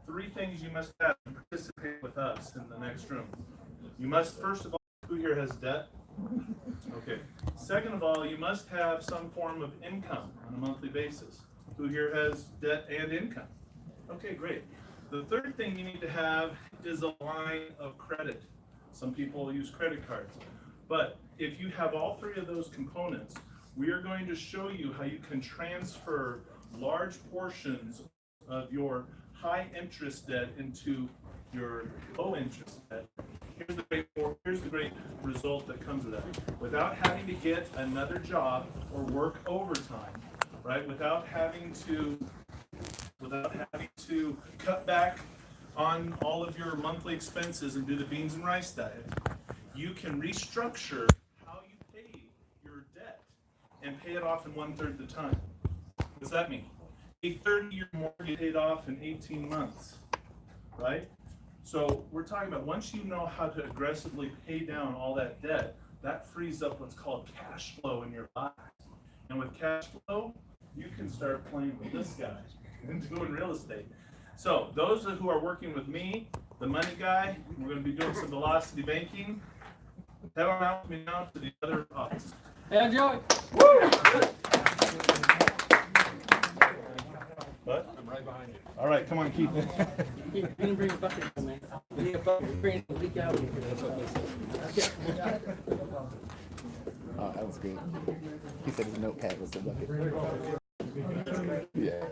three things you must have to participate with us in the next room. You must, first of all, who here has debt? Okay. Second of all, you must have some form of income on a monthly basis. Who here has debt and income? Okay, great. The third thing you need to have is a line of credit. Some people use credit cards. But if you have all three of those components, we are going to show you how you can transfer large portions of your high interest debt into your low interest debt. Here's the great result that comes of that. Without having to get another job or work overtime, right? Without having to cut back on all of your monthly expenses and do the beans and rice diet, you can restructure how you pay your debt and pay it off in 1/3 the time. What does that mean? A 30-year mortgage paid off in 18 months, right? So we're talking about once you know how to aggressively pay down all that debt, that frees up what's called cash flow in your life. And with cash flow, you can start playing with this guy and doing real estate. So those who are working with me, the money guy, we're going to be doing some velocity banking. Head on out with me now to the other office. Hey, enjoy. Woo! What? I'm right behind you. All right, come on, Keith. You can bring a bucket, man. We need a bucket. Bring the leak out. Oh, that was great. He said his notepad was the bucket. Yeah.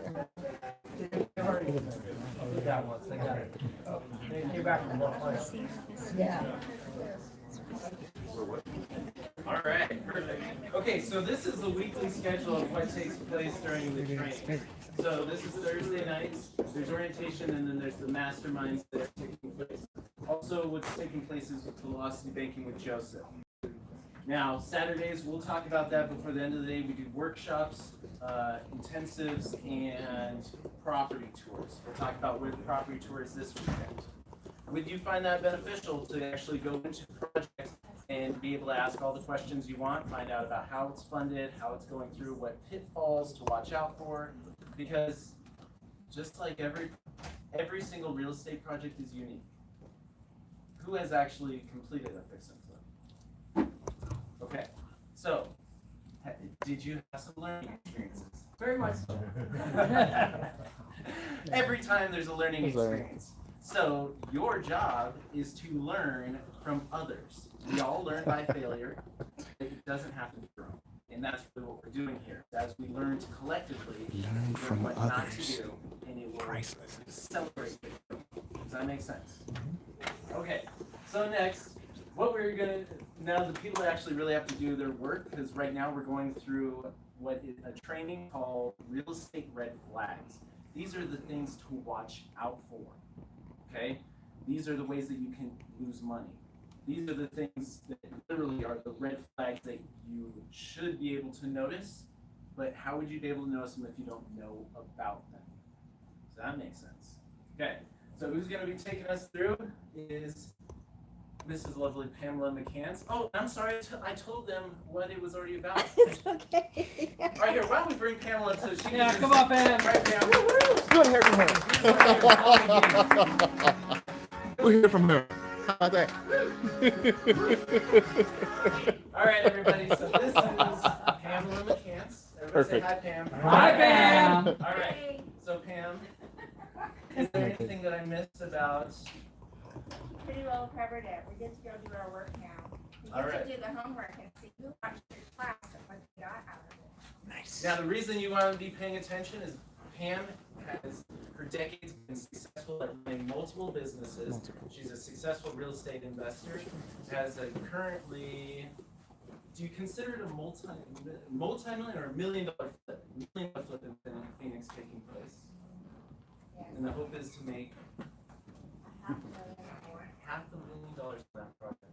All right, perfect. Okay, so this is the weekly schedule of what takes place during the training. So this is Thursday nights, there's orientation, and then there's the masterminds that are taking place. Also, what's taking place is velocity banking with Joseph. Now, Saturdays, we'll talk about that before the end of the day. We do workshops, intensives, and property tours. We'll talk about where the property tour is this weekend. Would you find that beneficial to actually go into projects and be able to ask all the questions you want, find out about how it's funded, how it's going through, what pitfalls to watch out for? Because just like every single real estate project is unique. Who has actually completed a fix and flip? Okay, so did you have some learning experiences? Very much so. Every time there's a learning experience. So your job is to learn from others. We all learn by failure. It doesn't have to be wrong. And that's really what we're doing here. As we learn to collectively Learn from what not others. to do, and it will Priceless. celebrate it. Does that make sense? Okay, so next, what we're gonna, now the people actually really have to do their work, because right now we're going through what is a training called Real Estate Red Flags. These are the things to watch out for, okay? These are the ways that you can lose money. These are the things that literally are the red flags that you should be able to notice, but how would you be able to notice them if you don't know about them? Does that make sense? Okay, so who's gonna be taking us through is Mrs. Lovely Pamela McCants. Oh, I'm sorry, I told them what it was already about. It's okay. All right, here, why don't we bring Pamela up so she can Yeah, just- come on, Pam. Right, Pam. Good hear from her. We'll hear from her. How about that? All right, everybody, so this is Pamela McCants. Everybody Perfect. say hi, Pam. Hi, Pam. All right, so Pam, is there anything that I missed about? Pretty well covered it. We get to go do our work now. We All get right. to do the homework and see who watched your class and what they got out of it. Nice. Now, the reason you want to be paying attention is Pam has, for decades, been successful at running multiple businesses. She's a successful real estate investor. Has a currently, do you consider it a multi-million or $1 million flip? $1 million flip in Phoenix taking place. Yes. And the hope is to make $500,000 or more. $500,000 for that project.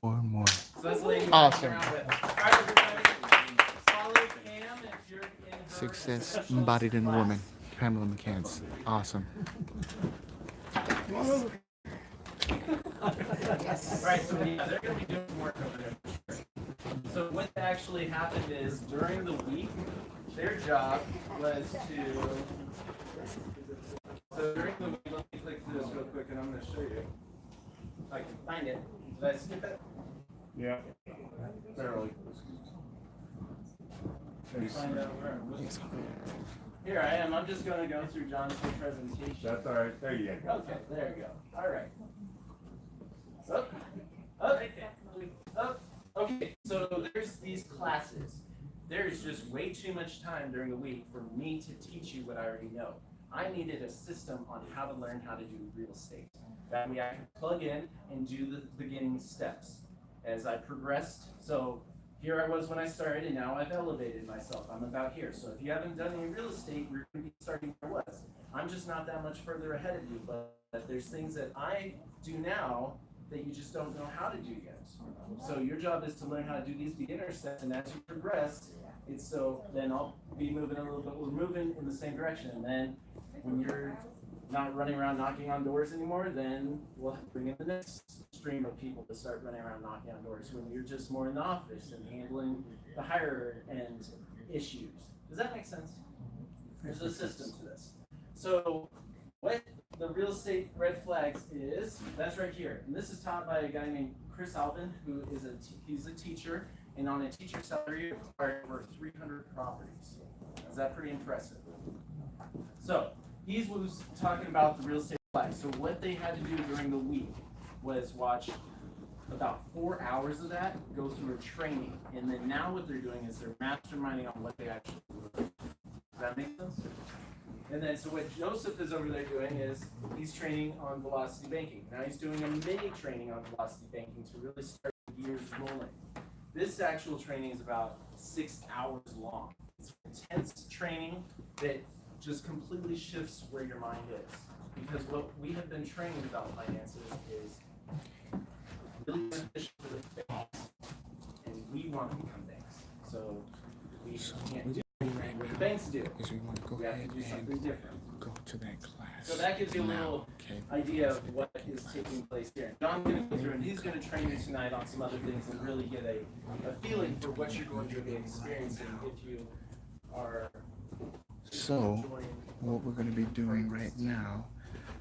Or more. So that's the lady Awesome. around with. All right, everybody. Follow Pam if you're in her Success professional embodied in a class. woman. Pamela McCants. Awesome. All right, so yeah, they're going to be doing some work over there. So what actually happened is during the week, their job was to, so during I can find it. Did I skip it? Yeah. Barely. Find out where I'm Here I am. I'm just going to go through John's presentation. That's all right. There you go. Okay, there you go. All right. Up, up, up. Okay, so there's these classes. There's just way too much time during the week for me to teach you what I already know. I needed a system on how to learn how to do real estate. That way I can plug in and do the beginning steps. As I progressed, so here I was when I started, and now I've elevated myself. I'm about here. So if you haven't done any real estate, you're going to be starting where I was. I'm just not that much further ahead of you, but there's things that I do now that you just don't know how to do yet. So your job is to learn how to do these beginner steps, and as you progress, it's so then I'll be moving a little bit. We're moving in the same direction, and then when you're not running around knocking on doors anymore, then we'll bring in the next stream of people to start running around knocking on doors when you're just more in the office and handling the higher end issues. Does that make sense? There's a system to this. So what the real estate red flags is, that's right here. And this is taught by a guy named Chris Alvin, who is he's a teacher, and on a teacher salary, acquired over 300 properties. Is that pretty impressive? So he was talking about the real estate flags. So what they had to do during the week was watch about 4 hours of that, go through a training, and then now what they're doing is they're masterminding on what they actually do. Does that make sense? And then so what Joseph is over there doing is he's training on velocity banking. Now he's doing a mini training on velocity banking to really start the gears rolling. This actual training is about 6 hours long. It's intense training that just completely shifts where your mind is. Because what we have been trained about finances is really beneficial for the banks, and we want to become banks. So we can't do what the banks do. Because we want to go We have ahead to do something and different. go to that class. So that gives you a little Okay. idea of what is taking place here. John's going to go through and he's going to train you tonight on some other things and really get a feeling for what you're going to be experiencing if you are So, enjoying. what we're going to be doing right now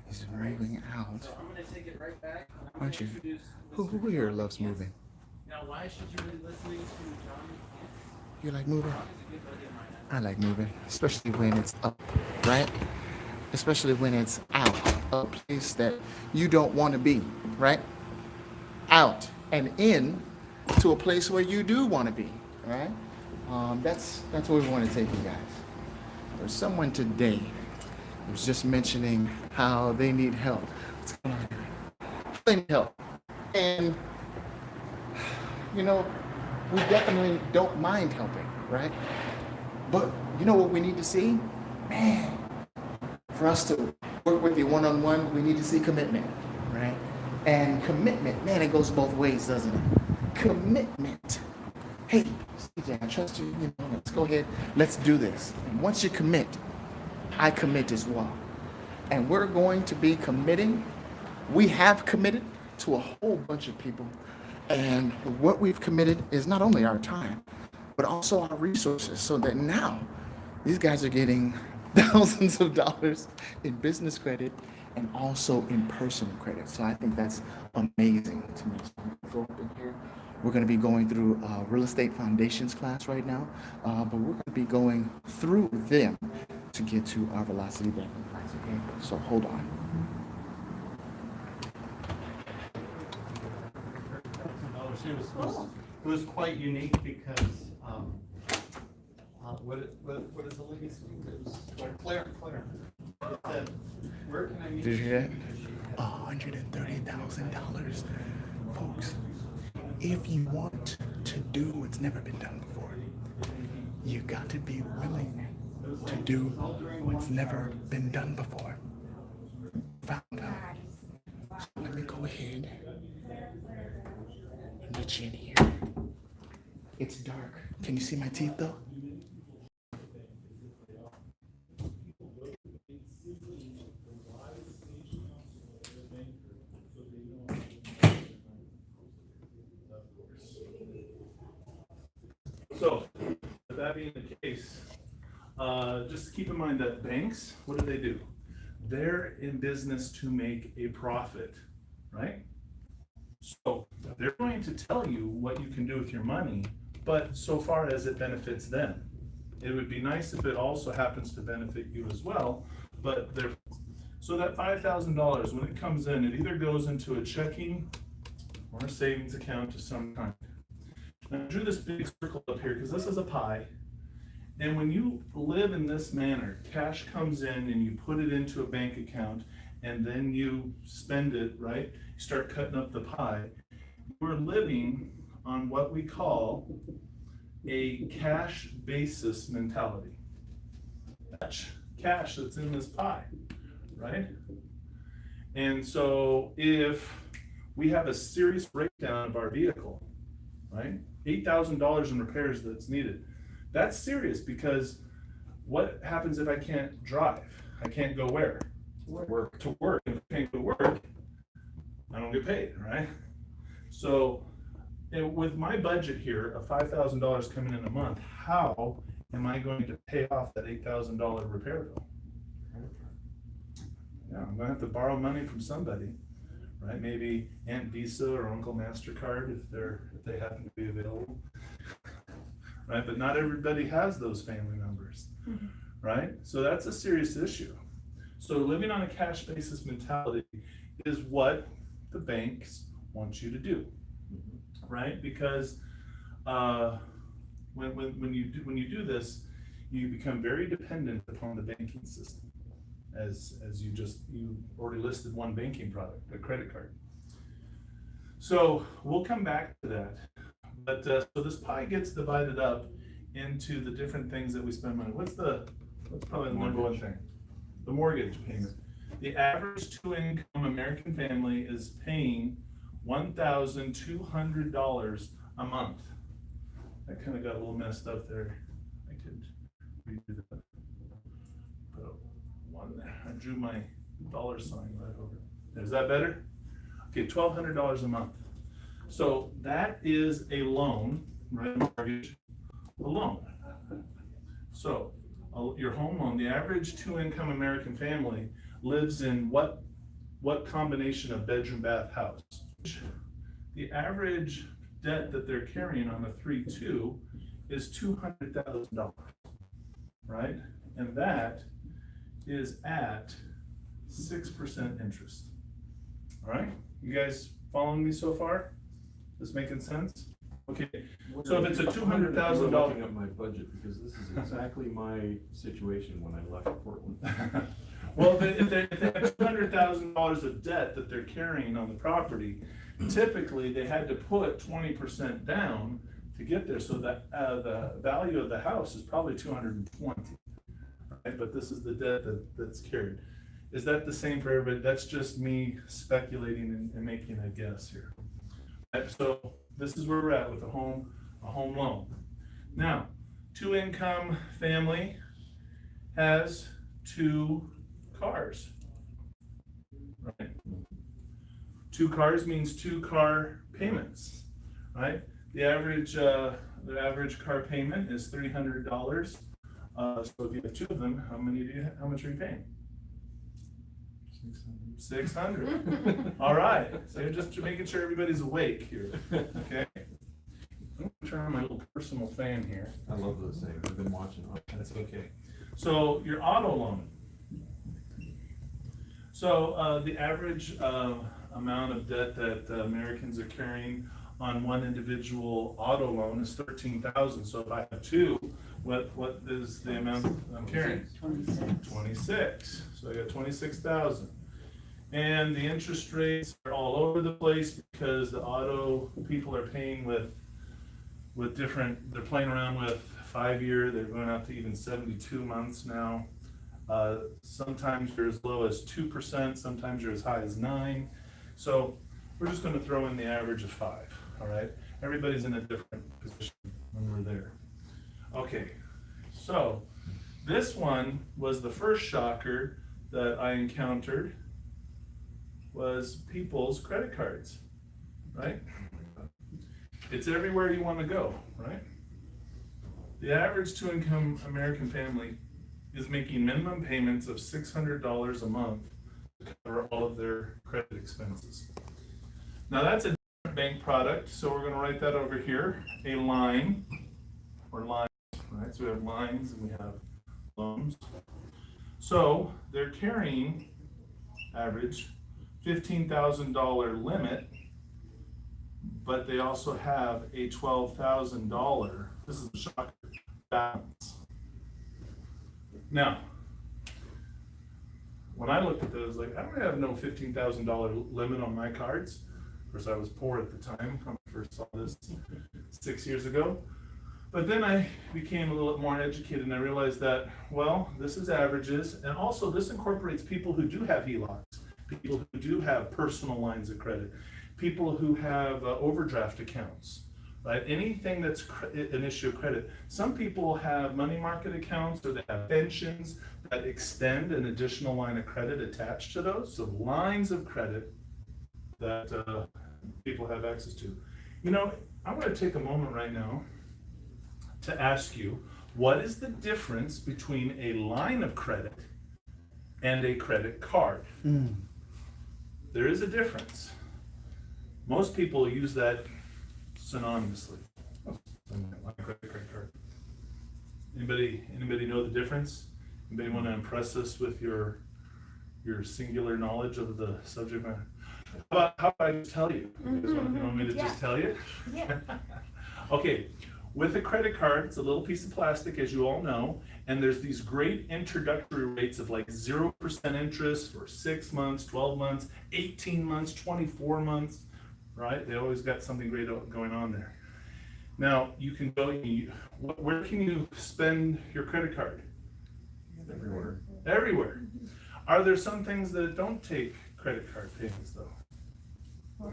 is moving out. So I'm going to take it right back. I'm Why going don't to you? introduce Who here loves moving? Now, why should you be listening to John? You like moving? John is a good buddy of mine. I like moving, especially when it's up, right? Especially when it's out, a place that you don't want to be, right? Out and in to a place where you do want to be, right? That's where we want to take you guys. There's someone today who was just mentioning how they need help. What's going on here? They need help. And, you know, we definitely don't mind helping, right? But you know what we need to see? Man, for us to work with you one-on-one, we need to see commitment, right? And commitment, man, it goes both ways, doesn't it? Commitment. Hey, CJ, I trust you. You know, let's go ahead. Let's do this. And once you commit, I commit as well. And we're going to be committing. We have committed to a whole bunch of people. And what we've committed is not only our time, but also our resources, so that now these guys are getting thousands of dollars in business credit and also in personal credit. So I think that's amazing to me. So I'm gonna go up in here. We're going to be going through a real estate foundations class right now, but we're going to be going through them to get to our velocity banking class. Okay, so hold on. It was quite unique because what is the legacy? It was Claire. It said, where can I meet? Did you hear that? $130,000, folks. If you want to do what's never been done before, you got to be willing to do what's never been done before. Found out. So let me go ahead and get you in here. It's dark. Can you see my teeth though? So, with that being the case, just keep in mind that banks, what do? They're in business to make a profit, right? So they're going to tell you what you can do with your money, but so far as it benefits them. It would be nice if it also happens to benefit you as well, but they're, so that $5,000, when it comes in, it either goes into a checking or a savings account of some kind. Now, I drew this big circle up here because this is a pie. And when you live in this manner, cash comes in and you put it into a bank account and then you spend it, right? You start cutting up the pie. We're living on what we call a cash basis mentality. That's cash that's in this pie, right? And so if we have a serious breakdown of our vehicle, right? $8,000 in repairs that's needed. That's serious because what happens if I can't drive? I can't go where? Work. To work. If I can't go to work, I don't get paid, right? So with my budget here of $5,000 coming in a month, how am I going to pay off that $8,000 repair bill? Yeah, I'm gonna have to borrow money from somebody, right? Maybe Aunt Visa or Uncle MasterCard if they happen to be available, right? But not everybody has those family members, right? So that's a serious issue. So living on a cash basis mentality is what the banks want you to do, right? Because when you do this, you become very dependent upon the banking system, as you already listed one banking product, a credit card. So we'll come back to that, but so this pie gets divided up into the different things that we spend money. What's probably the number one thing? The mortgage payment. The average two-income American family is paying $1,200 a month. That kind of got a little messed up there. I could redo that. Put a one there. I drew my dollar sign right over there. Is that better? Okay, $1,200 a month. So that is a loan, right? Mortgage, a loan. So your home loan, the average two-income American family lives in what combination of bedroom, bath, house? The average debt that they're carrying on the 3-2 is $200,000, right? And that is at 6% interest. All right, you guys following me so far? This making sense? Okay, so if it's a $200,000. Looking at my budget, because this is exactly my situation when I left Portland. Well, if they have $200,000 of debt that they're carrying on the property, typically they had to put 20% down to get there, so that the value of the house is probably $220,000, right? But this is the debt that's carried. Is that the same for everybody? That's just me speculating and making a guess here. Right, so this is where we're at with a home loan. Now, two-income family has 2 cars, right? 2 cars means 2 car payments, right? The average car payment is $300. So if you have 2 of them, how much are you paying? 600. All right. So you're just making sure everybody's awake here. Okay. I'm gonna turn on my little personal fan here. I love those things. I've been watching. That's okay. So your auto loan. So the average amount of debt that Americans are carrying on one individual auto loan is $13,000. So if I have 2, what is the amount I'm carrying? 26. So I got 26,000. And the interest rates are all over the place because the auto people are paying with different. They're playing around with 5-year. They're going out to even 72 months now. Sometimes you're as low as 2%. Sometimes you're as high as 9%. So we're just going to throw in the average of 5. All right. Everybody's in a different position when we're there. Okay. So this one was the first shocker that I encountered, was people's credit cards, right? It's everywhere you want to go, right? The average two-income American family is making minimum payments of $600 a month to cover all of their credit expenses. Now that's a bank product, so we're gonna write that over here, a line, or lines, right? So we have lines and we have loans. So they're carrying, average, $15,000 limit, but they also have a $12,000, this is a shocker, balance. Now, when I looked at those, like, I don't have no $15,000 limit on my cards. Of course, I was poor at the time when I first saw this 6 years ago. But then I became a little bit more educated and I realized that, well, this is averages, and also this incorporates people who do have HELOCs, people who do have personal lines of credit, people who have overdraft accounts, right? Anything that's an issue of credit. Some people have money market accounts or they have pensions that extend an additional line of credit attached to those. So lines of credit that people have access to. You know, I want to take a moment right now to ask you, what is the difference between a line of credit and a credit card? There is a difference. Most people use that synonymously. Credit card. Anybody know the difference? Anybody want to impress us with your singular knowledge of the subject matter? How about I just tell you? You guys want me to just tell you? Yeah. Okay, with a credit card, it's a little piece of plastic, as you all know, and there's these great introductory rates of like 0% interest for 6 months, 12 months, 18 months, 24 months, right? They always got something great going on there. Now, you can go, where can you spend your credit card? Everywhere. Everywhere. Are there some things that don't take credit card payments though?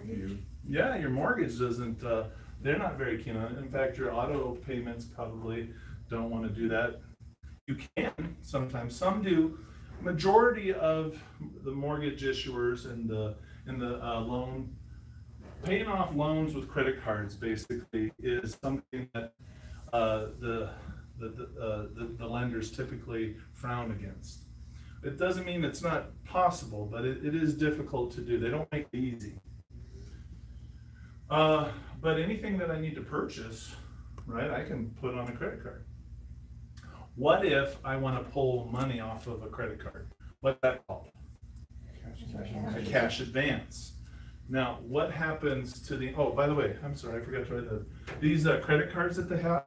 You. Yeah, your mortgage doesn't, they're not very keen on it. In fact, your auto payments probably don't want to do that. You can sometimes, some do. Majority of the mortgage issuers and the loan, paying off loans with credit cards basically is something that the lenders typically frown against. It doesn't mean it's not possible, but it is difficult to do. They don't make it easy. But anything that I need to purchase, right, I can put on a credit card. What if I want to pull money off of a credit card? What's that called? A cash advance. Now, what happens to the, oh, by the way, I'm sorry, I forgot to write that. These credit cards that they have,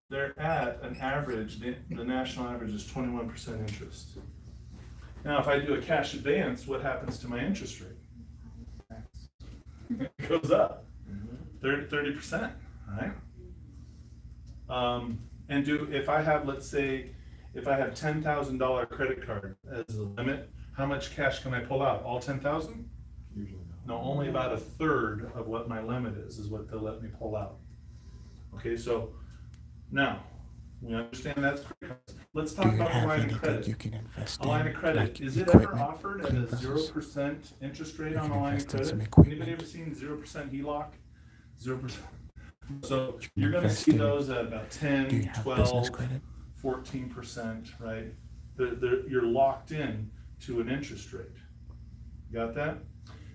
they're at an average, the national average is 21% interest. Now, if I do a cash advance, what happens to my interest rate? It goes up 30%, right? And if I have, let's say, if I have $10,000 credit card as a limit, how much cash can I pull out? All 10,000? Usually not. No, only about a third of what my limit is what they'll let me pull out. Okay, so now we understand that's credit cards. Let's talk about a line of credit. You can invest A line in, of credit, like is it ever equipment, offered at clean a vessels? 0% interest rate You on can a line of invest in some credit? equipment. Anybody ever seen 0% HELOC? 0%. So You can you're gonna invest see in- those at about Do 10, you have business 12, credit? 14%, right? You're locked in to an interest rate. Got that?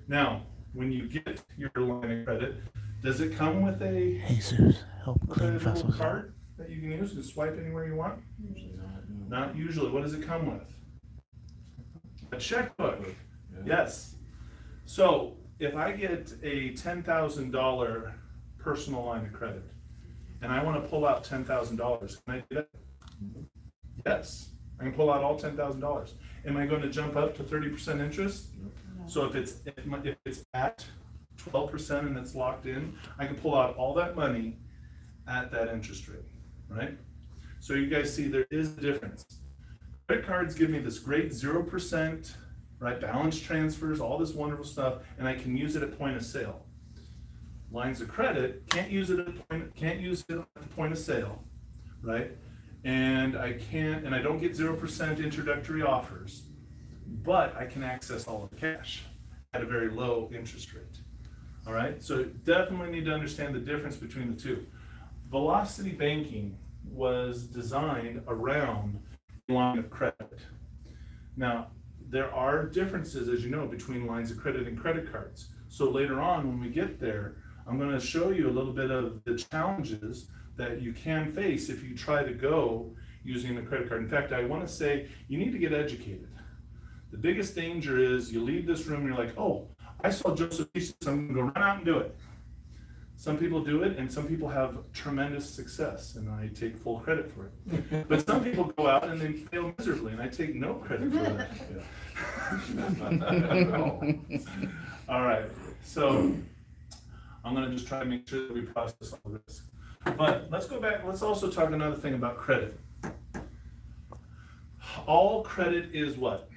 Now, when you get your line of credit, does it come with a Jesus, help with a clean little vessels. card that you can use and swipe anywhere you want? Not usually. What does it come with? A checkbook. Yes. So if I get a $10,000 personal line of credit and I want to pull out $10,000, can I do that? Yes, I can pull out all $10,000. Am I going to jump up to 30% interest? So if it's at 12% and it's locked in, I can pull out all that money at that interest rate, right? So you guys see there is a difference. Credit cards give me this great 0%, right? Balance transfers, all this wonderful stuff, and I can use it at point of sale. Lines of credit, can't use it at the point of sale, right? And I don't get 0% introductory offers, but I can access all of the cash at a very low interest rate. All right, so definitely need to understand the difference between the two. Velocity banking was designed around line of credit. Now, there are differences, as you know, between lines of credit and credit cards. So later on, when we get there, I'm gonna show you a little bit of the challenges that you can face if you try to go using a credit card. In fact, I wanna say, you need to get educated. The biggest danger is you leave this room and you're like, oh, I saw Joseph Jesus, I'm gonna go run out and do it. Some people do it, and some people have tremendous success, and I take full credit for it. But some people go out and they fail miserably, and I take no credit for that. All right, so I'm gonna just try to make sure that we process all of this. But let's go back, let's also talk another thing about credit. All credit is what?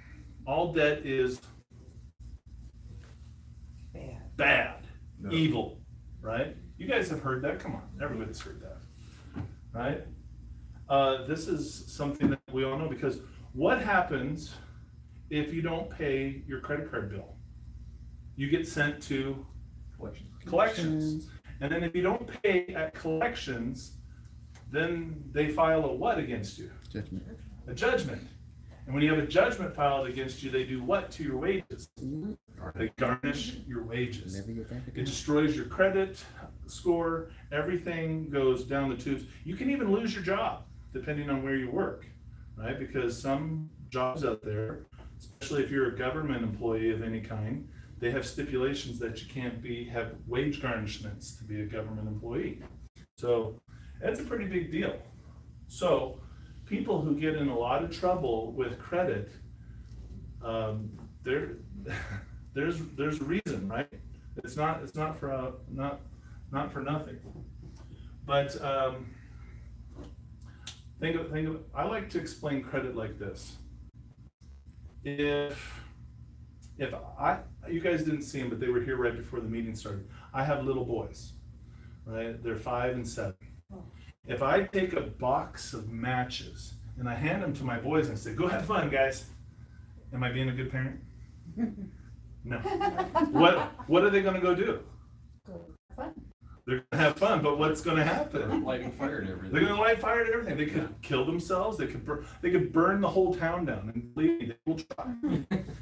All debt is bad, No. evil. Right? You guys have heard that. Come on, everybody's heard that. Right? This is something that we all know, because what happens if you don't pay your credit card bill? You get sent to collections. And then if you don't pay at collections, then they file a what against you? Judgment. A judgment. And when you have a judgment filed against you, they do what to your wages? They garnish your wages. Never get that It again. destroys your credit score. Everything goes down the tubes. You can even lose your job depending on where you work, right? Because some jobs out there, especially if you're a government employee of any kind, they have stipulations that you can't have wage garnishments to be a government employee. So that's a pretty big deal. So people who get in a lot of trouble with credit, there's a reason, right? It's not for not for nothing. But think of I like to explain credit like this. If you guys didn't see them, but they were here right before the meeting started. I have little boys, right? They're 5 and 7. If I take a box of matches and I hand them to my boys and say, "Go have fun, guys," am I being a good parent? No. What are they gonna go do? They're gonna have fun, but what's gonna happen? Lighting fire and everything. They're gonna light fire to everything. They could kill themselves. They could burn the whole town down, and believe me, they will try.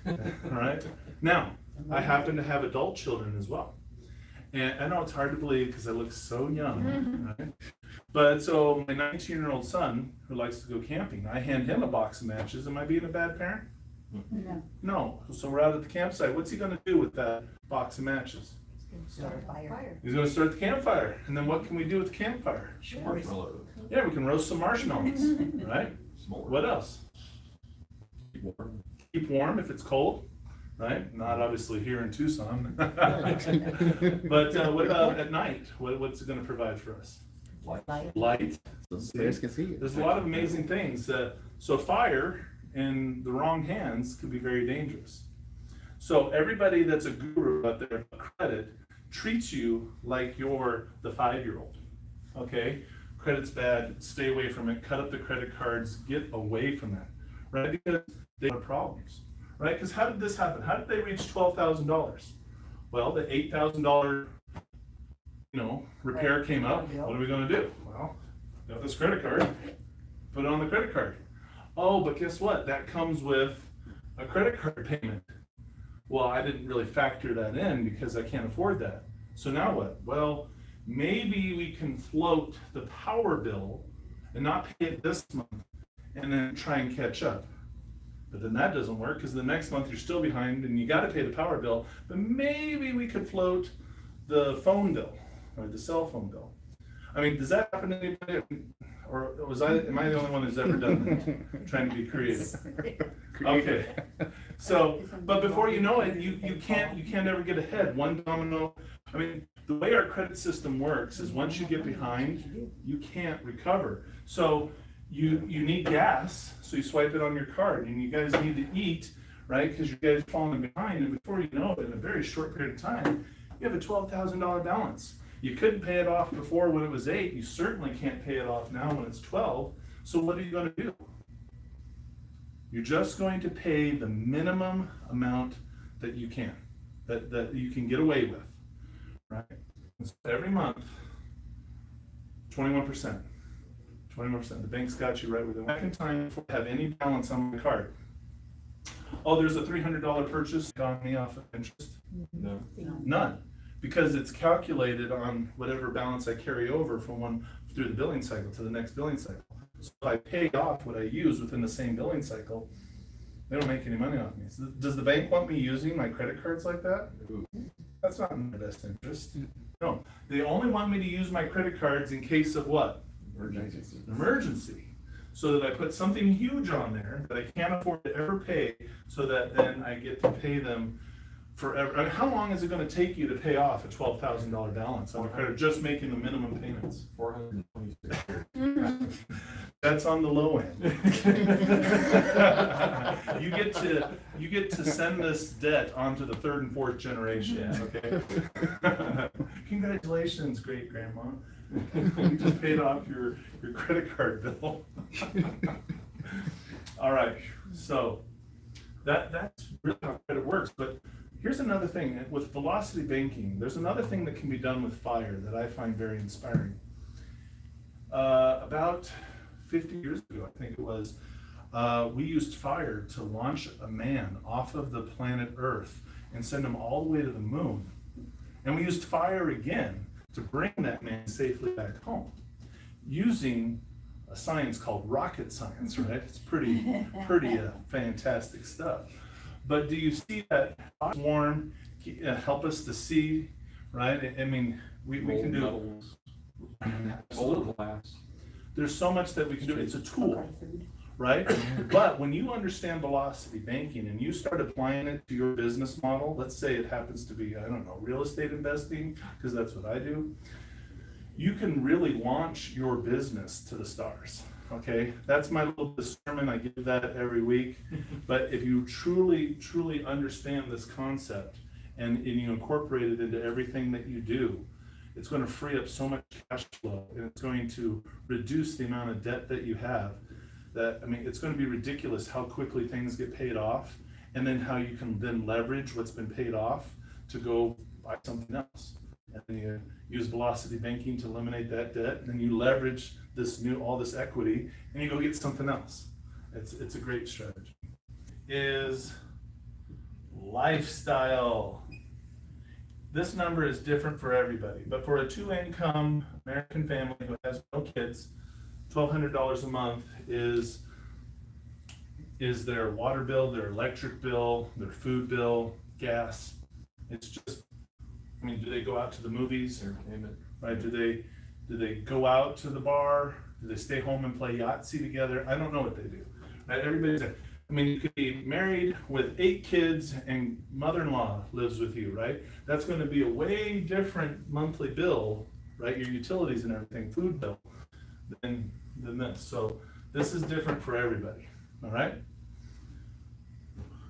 All right. Now, I happen to have adult children as well, and I know it's hard to believe because I look so young, right? But so my 19-year-old son who likes to go camping, I hand him a box of matches. Am I being a bad parent? No. So we're out at the campsite. What's he gonna do with that box of matches? Start a fire. He's gonna start the campfire. And then what can we do with the campfire? Marshmallows. Yeah, we can roast some marshmallows, right? S'mores. What else? Keep warm. Keep warm if it's cold, right? Not obviously here in Tucson. But what about at night? What's it gonna provide for us? Light. Light. So the players can see it. There's a lot of amazing things. So fire in the wrong hands could be very dangerous. So everybody that's a guru out there of credit treats you like you're the 5-year-old. Okay? Credit's bad, stay away from it, cut up the credit cards, get away from that. Right? Because they have problems. Right? Because how did this happen? How did they reach $12,000? Well, the $8,000 repair came up. What are we gonna do? Well, got this credit card, put it on the credit card. Oh, but guess what? That comes with a credit card payment. Well, I didn't really factor that in because I can't afford that. So now what? Well, maybe we can float the power bill and not pay it this month and then try and catch up. But then that doesn't work because the next month you're still behind and you got to pay the power bill. But maybe we could float the phone bill or the cell phone bill. I mean, does that happen to anybody? Or am I the only one who's ever done that? Trying to be creative. Okay. So, but before you know it, you can't ever get ahead. One domino. I mean, the way our credit system works is once you get behind, you can't recover. So you need gas, so you swipe it on your card, and you guys need to eat, right? Because you guys are falling behind, and before you know it, in a very short period of time, you have a $12,000 balance. You couldn't pay it off before when it was 8. You certainly can't pay it off now when it's 12. So what are you going to do? You're just going to pay the minimum amount that you can, that you can get away with, right? So every month, 21%. 21%. The bank's got you right with it. Second time before I have any balance on my card. Oh, there's a $300 purchase on me off of interest? No. None, because it's calculated on whatever balance I carry over from one through the billing cycle to the next billing cycle. So if I pay off what I use within the same billing cycle, they don't make any money off me. So does the bank want me using my credit cards like that? That's not in my best interest. No, they only want me to use my credit cards in case of what? Emergency. Emergency. So that I put something huge on there that I can't afford to ever pay, so that then I get to pay them forever. I mean, how long is it gonna take you to pay off a $12,000 balance on a credit, just making the minimum payments? 426 years. That's on the low end. You get to send this debt onto the third and fourth generation, okay? Congratulations, great grandma. You just paid off your credit card bill. All right, so that's really how credit works. But here's another thing with velocity banking. There's another thing that can be done with FIRE that I find very inspiring. About 50 years ago, I think it was, we used FIRE to launch a man off of the planet Earth and send him all the way to the moon. And we used FIRE again to bring that man safely back home using a science called rocket science, right? It's pretty fantastic stuff. But do you see that swarm help us to see, right? I mean, we can do. Metals, old glass. There's so much that we can do. It's a tool, right? But when you understand velocity banking and you start applying it to your business model, let's say it happens to be, I don't know, real estate investing, because that's what I do, you can really launch your business to the stars, okay? That's my little sermon, I give that every week. But if you truly understand this concept and you incorporate it into everything that you do, it's going to free up so much cash flow, and it's going to reduce the amount of debt that you have. That, I mean, it's going to be ridiculous how quickly things get paid off, and then how you can then leverage what's been paid off to go buy something else. And then you use velocity banking to eliminate that debt, and then you leverage all this equity, and you go get something else. It's a great strategy. Is lifestyle. This number is different for everybody, but for a 2-income American family who has no kids, $1,200 a month is their water bill, their electric bill, their food bill, gas. It's just, I mean, do they go out to the movies? Entertainment. Right? Do they go out to the bar? Do they stay home and play Yahtzee together? I don't know what they do. Right? Everybody's, I mean, you could be married with 8 kids and mother-in-law lives with you, right? That's going to be a way different monthly bill, right? Your utilities and everything, food bill, than this. So this is different for everybody, all right?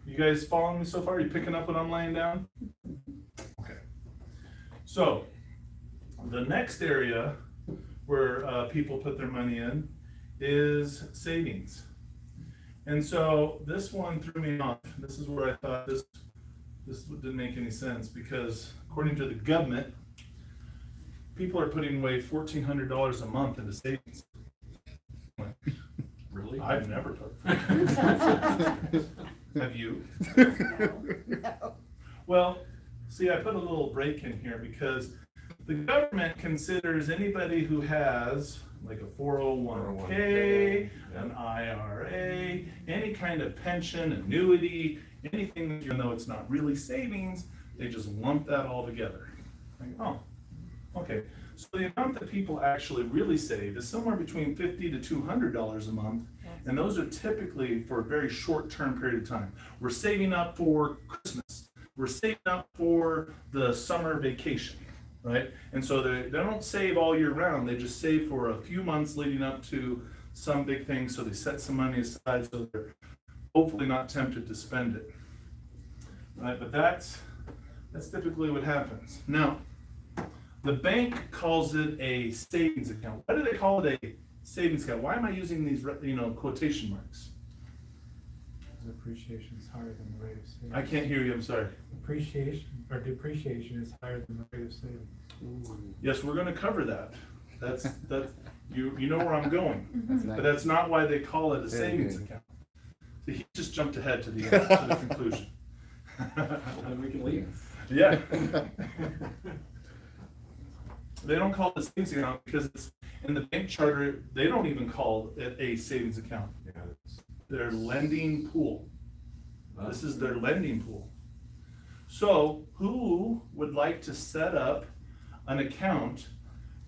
You guys following me so far? You picking up what I'm laying down? Okay. So the next area where people put their money in is savings. And so this one threw me off. This is where I thought this didn't make any sense, because according to the government, people are putting away $1,400 a month into savings. Really? I've never put. Have you? No. Well, see, I put a little break in here because the government considers anybody who has like a 401k, an IRA, any kind of pension, annuity, anything that, even though it's not really savings, they just lump that all together. Like, oh, okay. So the amount that people actually really save is somewhere between $50 to $200 a month, and those are typically for a very short-term period of time. We're saving up for Christmas. We're saving up for the summer vacation, right? And so they don't save all year round. They just save for a few months leading up to some big thing, so they set some money aside so they're hopefully not tempted to spend it, right? But that's typically what happens. Now, the bank calls it a savings account. Why do they call it a savings account? Why am I using these, quotation marks? Appreciation is higher than the rate of savings. I can't hear you, I'm sorry. Depreciation is higher than the rate of savings. Yes, we're gonna cover that. That's, you know where I'm going. That's But nice. that's not why they call it a Very savings good. account. He just jumped ahead to the conclusion. Well, then we can leave. Yeah. They don't call it a savings account because it's in the bank charter, they don't even call it a savings account. Yeah, it's, Their lending pool. This is their lending pool. So who would like to set up an account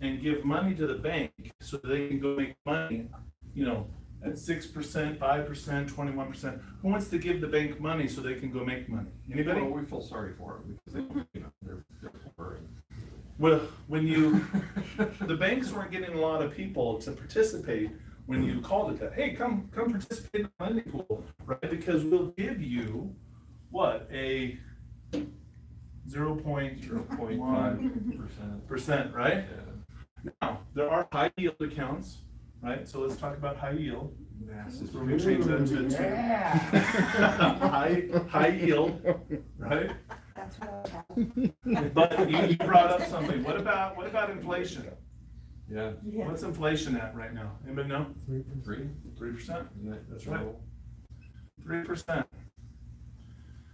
and give money to the bank so they can go make money, you know, at 6%, 5%, 21%? Who wants to give the bank money so they can go make money? Anybody? well, we feel sorry for them because they, you know, they're poor and. Well, when you, the banks weren't getting a lot of people to participate when you called it that. Hey, come participate in the lending pool, right? Because we'll give you, what, a 0.1%, right? Now, there are high yield accounts, right? So let's talk about high yield. Massive. We're gonna change that to high yield, right? That's what happened. But you brought up something. What about inflation? Yeah, What's inflation at right now? Anybody know? 3, 3%? isn't it? That's right. 3%.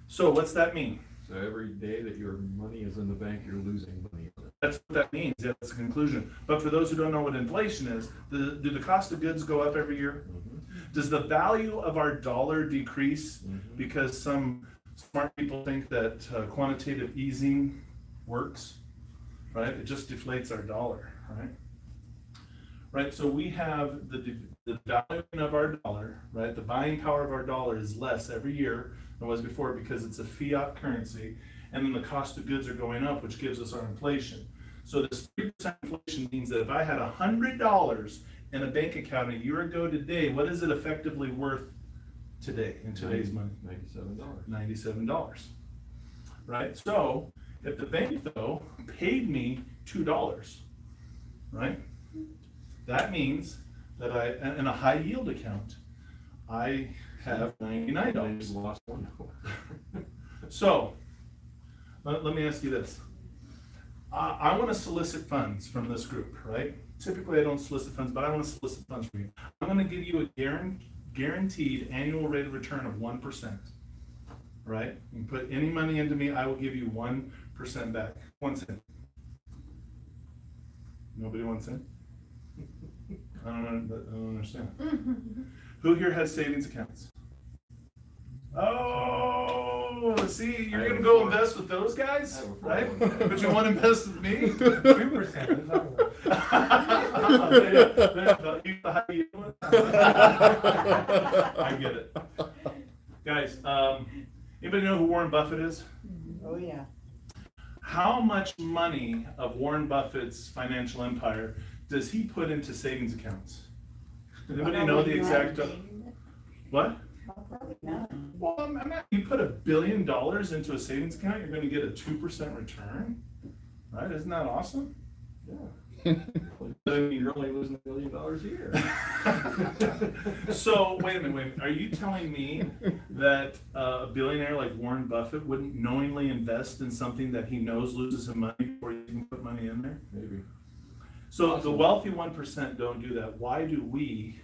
So what's that mean? So every day that your money is in the bank, you're losing money. That's what that means. Yeah, that's the conclusion. But for those who don't know what inflation is, do the cost of goods go up every year? Does the value of our dollar decrease because some smart people think that quantitative easing works, right? It just deflates our dollar, right? Right, so we have the valuing of our dollar, right? The buying power of our dollar is less every year than it was before because it's a fiat currency, and then the cost of goods are going up, which gives us our inflation. So this 3% inflation means that if I had $100 in a bank account a year ago today, what is it effectively worth today in today's money? $97. $97, right? So if the bank though paid me $2, right? That means that in a high yield account, I have $99. You lost $1. So let me ask you this. I want to solicit funds from this group, right? Typically I don't solicit funds, but I want to solicit funds from you. I'm going to give you a guaranteed annual rate of return of 1%, right? You can put any money into me, I will give you 1% back. 1 cent. Nobody wants in? I don't understand. Who here has savings accounts? Oh, see, you're gonna go invest with those guys, right? But you want to invest with me? 2%. I get it. Guys, anybody know who Warren Buffett is? Oh, yeah. How much money of Warren Buffett's financial empire does he put into savings accounts? Does anybody know the exact? What? Probably not. Well, I'm not, you put $1 billion into a savings account, you're gonna get a 2% return, right? Isn't that awesome? Yeah. You're only losing $1 billion a year. So, wait a minute, are you telling me that a billionaire like Warren Buffett wouldn't knowingly invest in something that he knows loses him money before you can put money in there? Maybe. So the wealthy 1% don't do that. Why do we,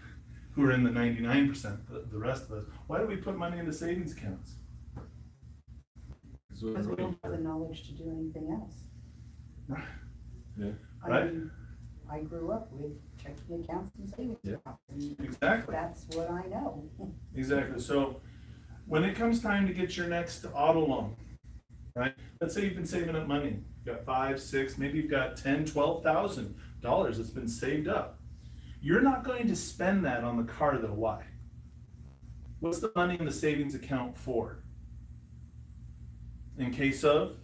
who are in the 99%, the rest of us, why do we put money into savings accounts? So Because we everybody- don't have the knowledge to do anything else. Right. Yeah. I Right. mean, I grew up with checking accounts and savings Yeah. accounts. And Exactly. that's what I know. Exactly. So when it comes time to get your next auto loan, right? Let's say you've been saving up money. You've got 5, 6, maybe you've got $10,000, $12,000 that's been saved up. You're not going to spend that on the car though. Why? What's the money in the savings account for? In case of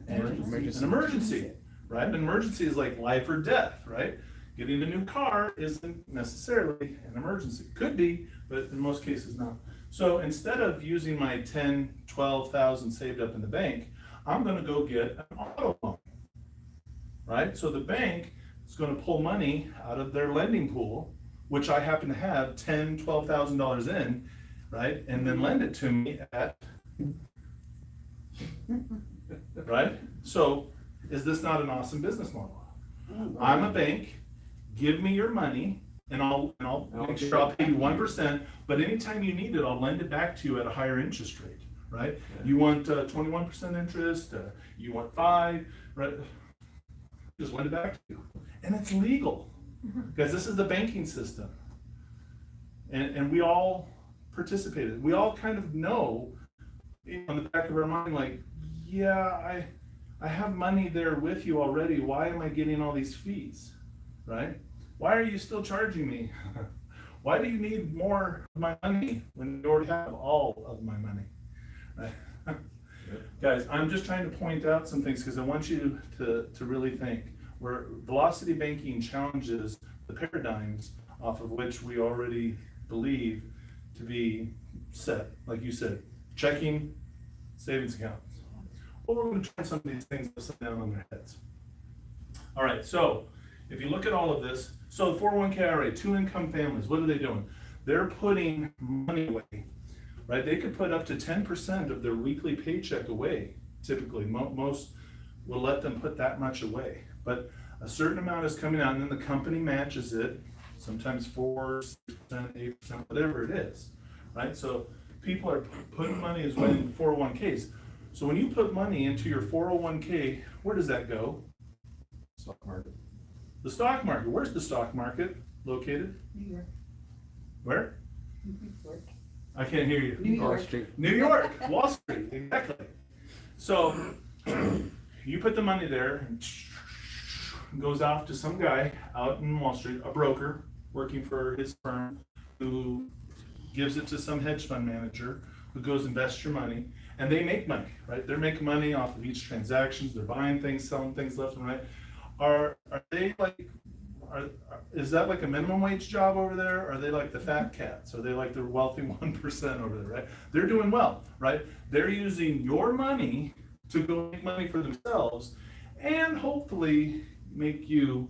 an emergency, right? An emergency is like life or death, right? Getting a new car isn't necessarily an emergency. Could be, but in most cases not. So instead of using my 10, 12,000 saved up in the bank, I'm gonna go get an auto loan, right? So the bank is gonna pull money out of their lending pool, which I happen to have $10,000, $12,000 in, right? And then lend it to me at, right? So is this not an awesome business model? I'm a bank, give me your money, and I'll make sure I'll pay you 1%, but anytime you need it, I'll lend it back to you at a higher interest rate, right? You want 21% interest, you want 5, right? Just lend it back to you. And it's legal, because this is the banking system. And we all participated. We all kind of know on the back of our mind, like, yeah, I have money there with you already. Why am I getting all these fees, right? Why are you still charging me? Why do you need more of my money when you already have all of my money? Right? Guys, I'm just trying to point out some things because I want you to really think. Where velocity banking challenges the paradigms off of which we already believe to be set, like you said, checking, savings accounts. Well, we're going to try some of these things upside down on their heads. All right, so if you look at all of this, so the 401k IRA, 2-income families, what are they doing? They're putting money away, right? They could put up to 10% of their weekly paycheck away. Typically, most will let them put that much away, but a certain amount is coming out, and then the company matches it, sometimes 4, 6%, 8%, whatever it is, right? So people are putting money as well in 401ks. So when you put money into your 401k, where does that go? Stock market. The stock market. Where's the stock market located? New York. Where? New York. I can't hear you. New York. New York, Wall Street, exactly. So you put the money there, and goes off to some guy out in Wall Street, a broker working for his firm, who gives it to some hedge fund manager who goes invest your money, and they make money, right? They're making money off of each transactions. They're buying things, selling things left and right. Are they like? Is that like a minimum wage job over there? Or are they like the fat cats? Are they like the wealthy 1% over there, right? They're doing well, right? They're using your money to go make money for themselves, and hopefully make you.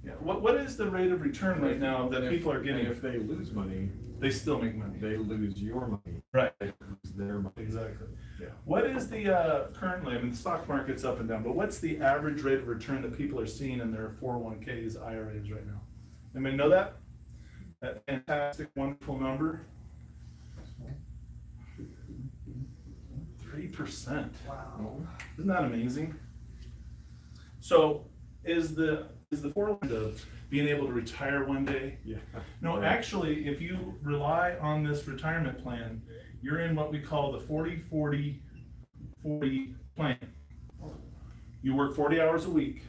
Yeah, what is the rate of return right now that people are getting? If they lose money, They still make money. they lose your money. Right. They lose their money. Exactly. Yeah. What is the currently, I mean, the stock market's up and down, but what's the average rate of return that people are seeing in their 401ks, IRAs right now? Anybody know that? That fantastic, wonderful number? 3%. Wow. Isn't that amazing? So is the 401 of being able to retire one day? Yeah. No, Right. actually, if you rely on this retirement plan, you're in what we call the 40-40-40 plan. You work 40 hours a week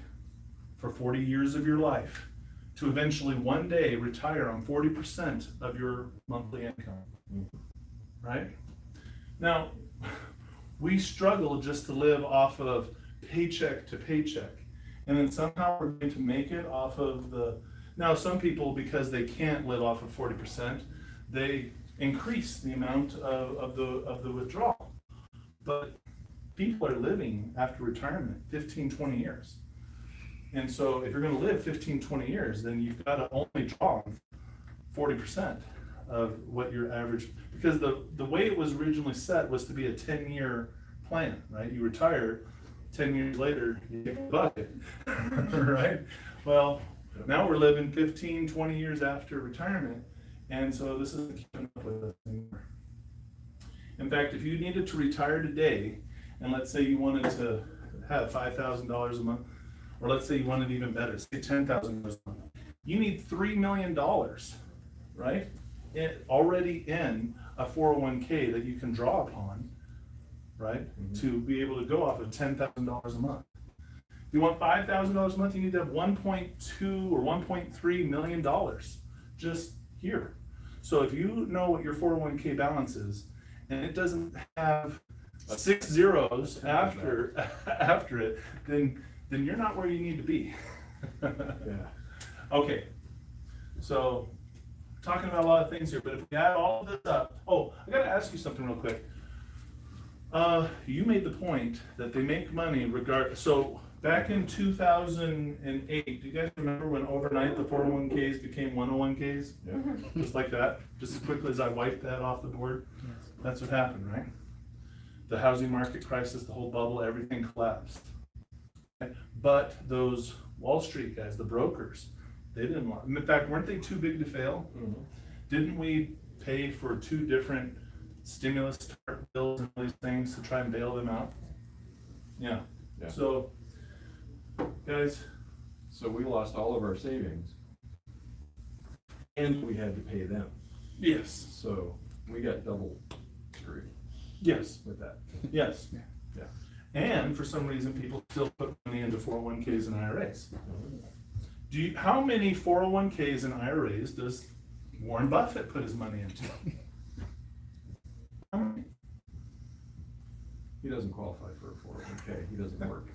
for 40 years of your life to eventually one day retire on 40% of your monthly income. Right? Now, we struggle just to live off of paycheck to paycheck. And then somehow we're going to make it off of now some people, because they can't live off of 40%, they increase the amount of the withdrawal. But people are living after retirement 15, 20 years. And so if you're going to live 15, 20 years, then you've got to only draw 40% of what your average, because the way it was originally set was to be a 10-year plan, right? You retire, 10 years later, you get the bucket, right? Well, now we're living 15, 20 years after retirement, and so this isn't keeping up with us anymore. In fact, if you needed to retire today, and let's say you wanted to have $5,000 a month, or let's say you wanted even better, say $10,000 a month, you need $3 million, right? Already in a 401k that you can draw upon, right? To be able to go off of $10,000 a month. If you want $5,000 a month, you need to have 1.2 or $1.3 million just here. So if you know what your 401k balance is, and it doesn't have 6 zeros after it, then you're not where you need to be. Yeah. Okay, so talking about a lot of things here, but if we add all of this up, I gotta ask you something real quick. You made the point that they make money so back in 2008, do you guys remember when overnight the 401ks became 101ks? Yeah. Just like that, just as quickly as I wiped that off the board? That's what happened, right? The housing market crisis, the whole bubble, everything collapsed. But those Wall Street guys, the brokers, They didn't want, in fact, weren't they too big to fail? Didn't we pay for 2 different stimulus bills and all these things to try and bail them out? Yeah. Yeah. So, guys, So we lost all of our savings. And we had to pay them. yes, So we got double screwed yes, with that. yes. Yeah. And for some reason, people still put money into 401ks and IRAs. How many 401ks and IRAs does Warren Buffett put his money into? How many? He doesn't qualify for a 401k. He doesn't work.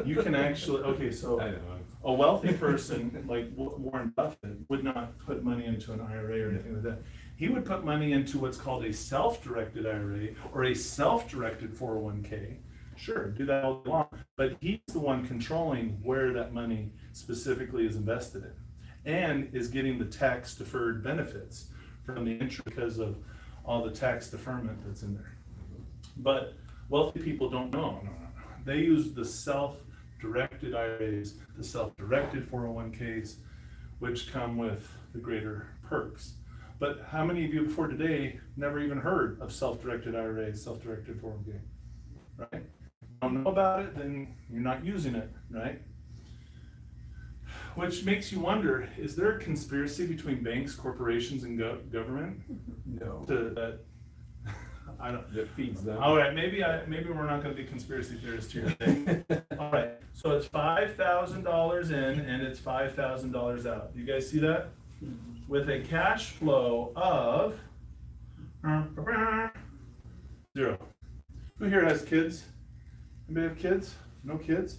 You can actually, okay, so I know. a wealthy person like Warren Buffett would not put money into an IRA or anything like that. He would put money into what's called a self-directed IRA or a self-directed 401k. Sure, do that all day long, but he's the one controlling where that money specifically is invested in and is getting the tax deferred benefits from the interest because of all the tax deferment that's in there. But wealthy people don't know. No. They use the self-directed IRAs, the self-directed 401ks, which come with the greater perks. But how many of you before today never even heard of self-directed IRAs, self-directed 401k, right? If you don't know about it, then you're not using it, right? Which makes you wonder, is there a conspiracy between banks, corporations, and government? No. I don't. That feeds them. All right, maybe we're not going to be conspiracy theorists here today. All right, so it's $5,000 in and it's $5,000 out. You guys see that? With a cash flow of 0. Who here has kids? Anybody have kids? No kids?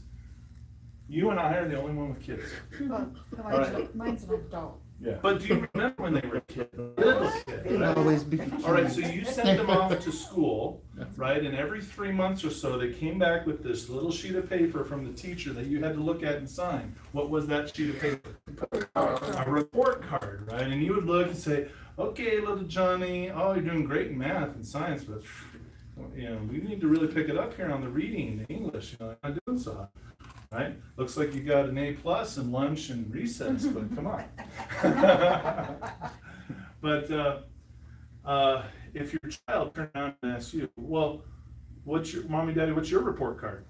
You and I are the only one with kids. Alright. Mine's an adult. Yeah. But do you remember when they were a kid? Little kid, It'll right? always be. All right, so you sent them off to school, right? And every 3 months or so, they came back with this little sheet of paper from the teacher that you had to look at and sign. What was that sheet of paper? A report card, right? And you would look and say, okay, little Johnny, oh, you're doing great in math and science, but we need to really pick it up here on the reading, the English. You're not doing so hot. Right? Looks like you got an A+ in lunch and recess, but come on. But if your child turned around and asked you, well, what's your mommy, daddy, what's your report card?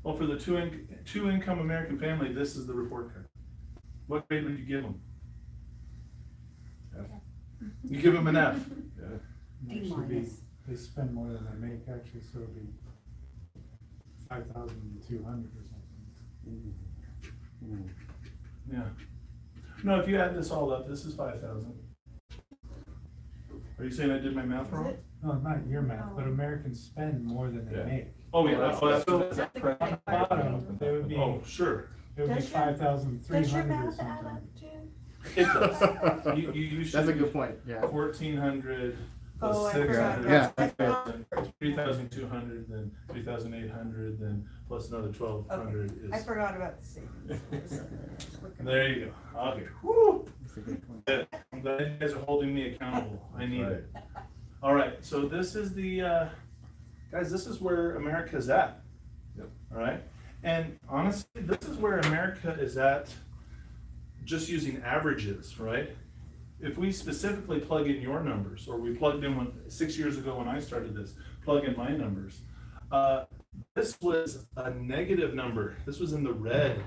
Well, for the two income American family, this is the report card. What grade would you give them? F. You give them an F. Yeah. D Should be, minus. they spend more than they make actually, so it'd be 5,200 or something. Yeah. No, if you add this all up, this is 5,000. Are you saying I did my math wrong? No, not your math, but Americans spend more than they Yeah. make. Oh, yeah. Oh, that's On the bottom, they would be, oh, sure. it would be Does your- 5,300 or Does your math add something. up to? It does. You should. That's a good point, yeah. 1,400 Oh, plus I forgot 600. Yeah. I forgot. 3,200, then 3,800, then plus another 1,200 I is. forgot about the savings. There you go. Okay. Woo! That's a good point. Good. I'm glad you guys are holding me accountable. I need Right. it. All right. So this is the guys. This is where America's at. Yep. All right. And honestly, this is where America is at. Just using averages, right? If we specifically plug in your numbers, or we plugged in 6 years ago when I started this, plug in my numbers. This was a negative number. This was in the red.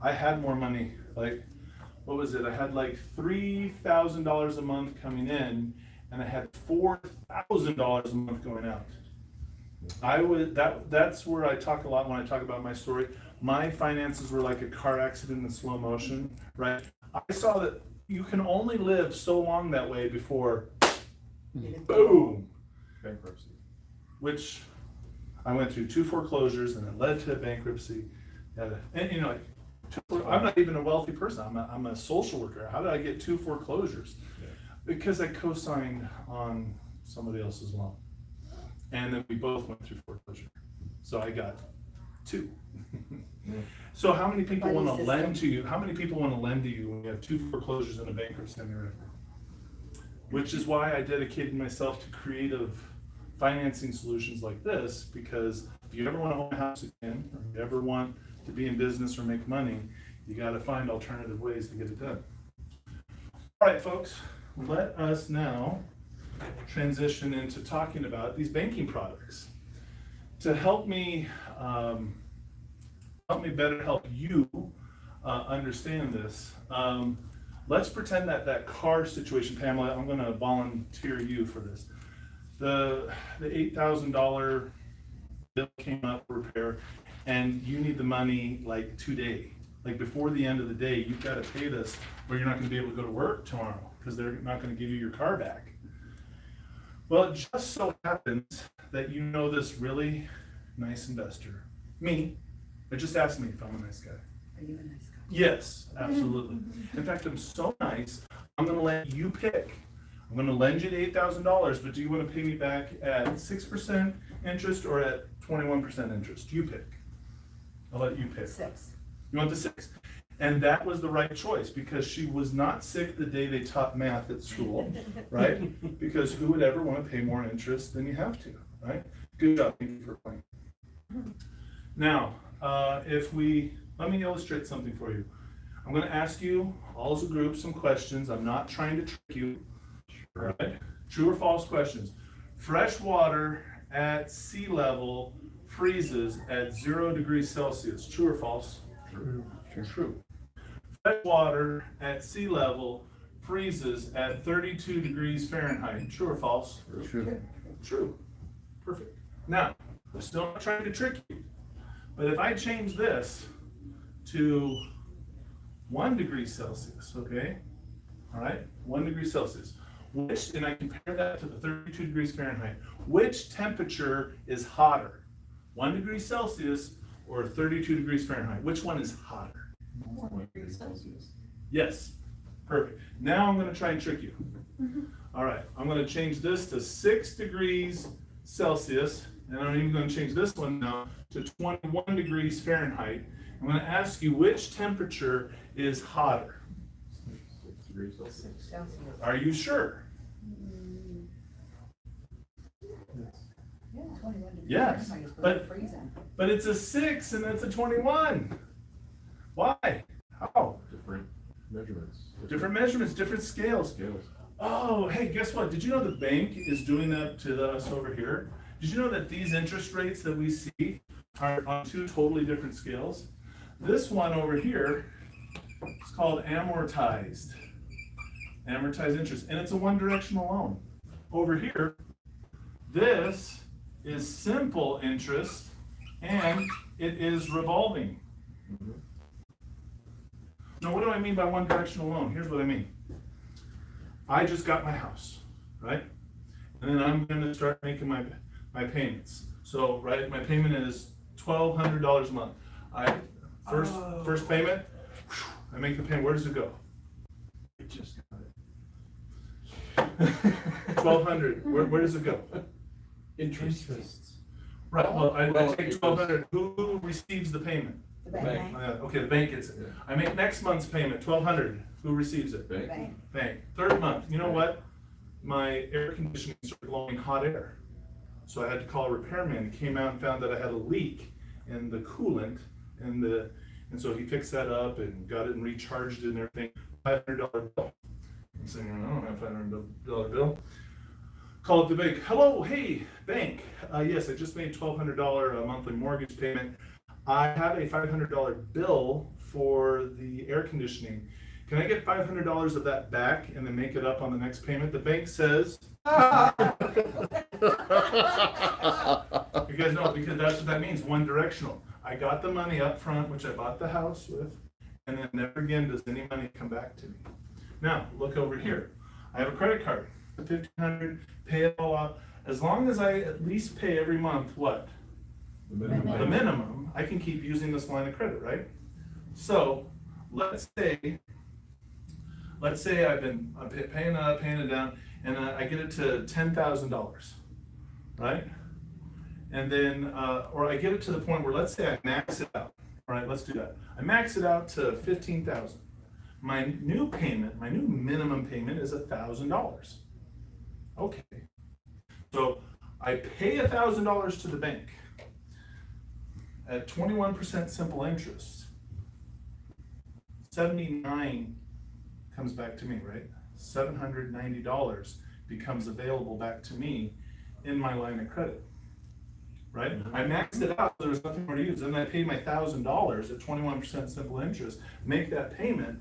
I had more money. Like, what was it? I had like $3,000 a month coming in, and I had $4,000 a month going out. That's where I talk a lot when I talk about my story. My finances were like a car accident in slow motion, right? I saw that you can only live so long that way before, boom, Bankruptcy. which I went through 2 foreclosures and it led to bankruptcy. And you know, I'm not even a wealthy person. I'm a social worker. How did I get 2 foreclosures? Yeah. Because I co-signed on somebody else's loan. And then we both went through foreclosure. So I got 2. So how many people want to Buddy lend system. to you? How many people want to lend to you when you have 2 foreclosures and a bankruptcy on your record? Which is why I dedicated myself to creative financing solutions like this, because if you ever want to own a house again, or you ever want to be in business or make money, You gotta find alternative ways to get it done. All right, folks, let us now transition into talking about these banking products. To help me better help you understand this, let's pretend that car situation, Pamela, I'm gonna volunteer you for this. The $8,000 bill came up for repair, and you need the money like today. Like before the end of the day, you've gotta pay this, or you're not gonna be able to go to work tomorrow, because they're not gonna give you your car back. Well, it just so happens that you know this really nice investor. Me. But just ask me if I'm a nice guy. Are you a nice guy? Yes, absolutely. In fact, I'm so nice, I'm gonna let you pick. I'm gonna lend you the $8,000, but do you wanna pay me back at 6% interest or at 21% interest? You pick. I'll let you pick. 6. You want the 6. And that was the right choice, because she was not sick the day they taught math at school, right? Because who would ever want to pay more interest than you have to, right? Good job, thank you for playing. Now, let me illustrate something for you. I'm going to ask you, all as a group, some questions. I'm not trying to trick you, all right? True or false questions. Fresh water at sea level freezes at 0 degrees Celsius. True or false? True. True. Fresh water at sea level freezes at 32 degrees Fahrenheit. True or false? True. True. Perfect. Now, I'm still not trying to trick you, but if I change this to 1 degree Celsius, okay? All right, 1 degree Celsius. And I compare that to the 32 degrees Fahrenheit. Which temperature is hotter? 1 degree Celsius or 32 degrees Fahrenheit? Which one is hotter? 1 degree Celsius. Yes, perfect. Now I'm gonna try and trick you. All right, I'm gonna change this to 6 degrees Celsius, and I'm even gonna change this one now to 21 degrees Fahrenheit. I'm gonna ask you which temperature is hotter. 6 degrees Celsius. Celsius. Are you sure? Yeah, 21 degrees. Yes, Fahrenheit is below but- freezing. But it's a 6 and that's a 21. Why? How? Different measurements. Different measurements, different scales. Scales. Oh, hey, guess what? Did you know the bank is doing that to us over here? Did you know that these interest rates that we see are on 2 totally different scales? This one over here is called amortized. Amortized interest, and it's a one-directional loan. Over here, this is simple interest, and it is revolving. Now, what do I mean by one-directional loan? Here's what I mean. I just got my house, right? And then I'm gonna start making my payments. So, right, my payment is $1,200 a month. First payment, I make the payment, where does it go? I just got it. 1,200, where does it go? Interests. Right, well, I Well, take it 1,200, who receives the payment? The Bank. bank. Okay, the bank gets it. I make next month's payment, 1,200, who receives it? Bank. Bank. Bank. Third month, you know what? My air conditioning started blowing hot air. So I had to call a repairman. He came out and found that I had a leak in the coolant and so he fixed that up and got it and recharged it and everything. $500 bill. I'm saying, I don't have a $500 bill. Call up the bank. Hello, hey, bank. Yes, I just made $1,200 monthly mortgage payment. I have a $500 bill for the air conditioning. Can I get $500 of that back and then make it up on the next payment? The bank says, you guys know, because that's what that means, one directional. I got the money up front, which I bought the house with, and then never again does any money come back to me. Now, look over here. I have a credit card, $1,500, pay it all off. As long as I at least pay every month, what? The minimum. The minimum, I can keep using this line of credit, right? So, let's say I'm paying it down, and I get it to $10,000, right? And then, or I get it to the point where, let's say I max it out. All right, let's do that. I max it out to $15,000. My new payment, my new minimum payment is $1,000. Okay. So I pay $1,000 to the bank at 21% simple interest. $79 comes back to me, right? $790 becomes available back to me in my line of credit, right? I maxed it out, so there was nothing more to use, and I paid my $1,000 at 21% simple interest, make that payment,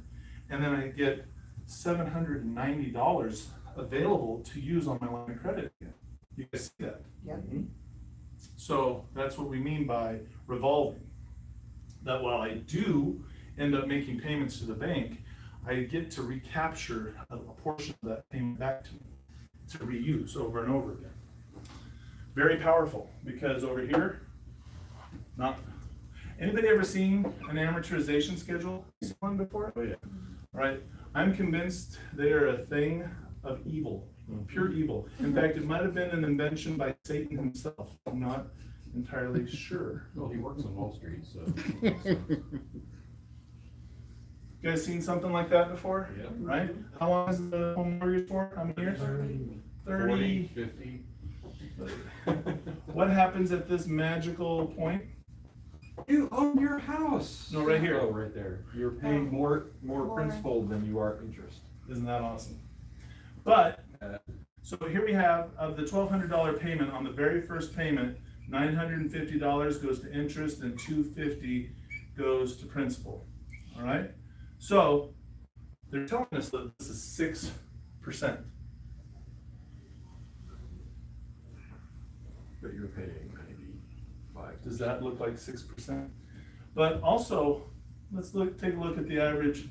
and then I get $790 available to use on my line of credit again. You guys see that? Yep. So that's what we mean by revolving. That while I do end up making payments to the bank, I get to recapture a portion of that payment back to me to reuse over and over again. Very powerful, because over here, not, anybody ever seen an amortization schedule? Seen one before? Oh, yeah. Right? I'm convinced they are a thing of evil, pure evil. In fact, it might have been an invention by Satan himself. I'm not entirely sure. Well, he works on Wall Street, so. You guys seen something like that before? Yep. Right? How long is the home mortgage for? How many years? 30. 50. What happens at this magical point? You own your house. No, right here. Oh, right there. You're paying more principal than you are interest. Isn't that awesome? But, so here we have, of the $1,200 payment, on the very first payment, $950 goes to interest and $250 goes to principal. All right? So, they're telling us that this is 6%. But you're paying maybe 5. Does that look like 6%? But also, let's take a look at the average,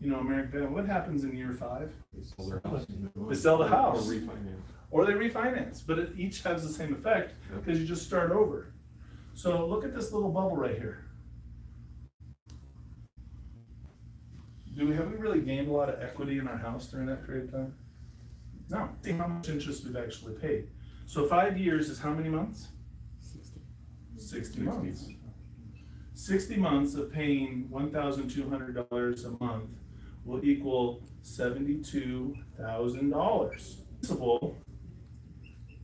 American family. What happens in year 5? They sell their house. and move on. They sell the house. Or refinance. Or they refinance, but it each has the same effect because you just start over. So look at this little bubble right here. Have we really gained a lot of equity in our house during that period of time? No. See how much interest we've actually paid. So 5 years is how many months? 60 months. 60 months of paying $1,200 a month will equal $72,000. Principal,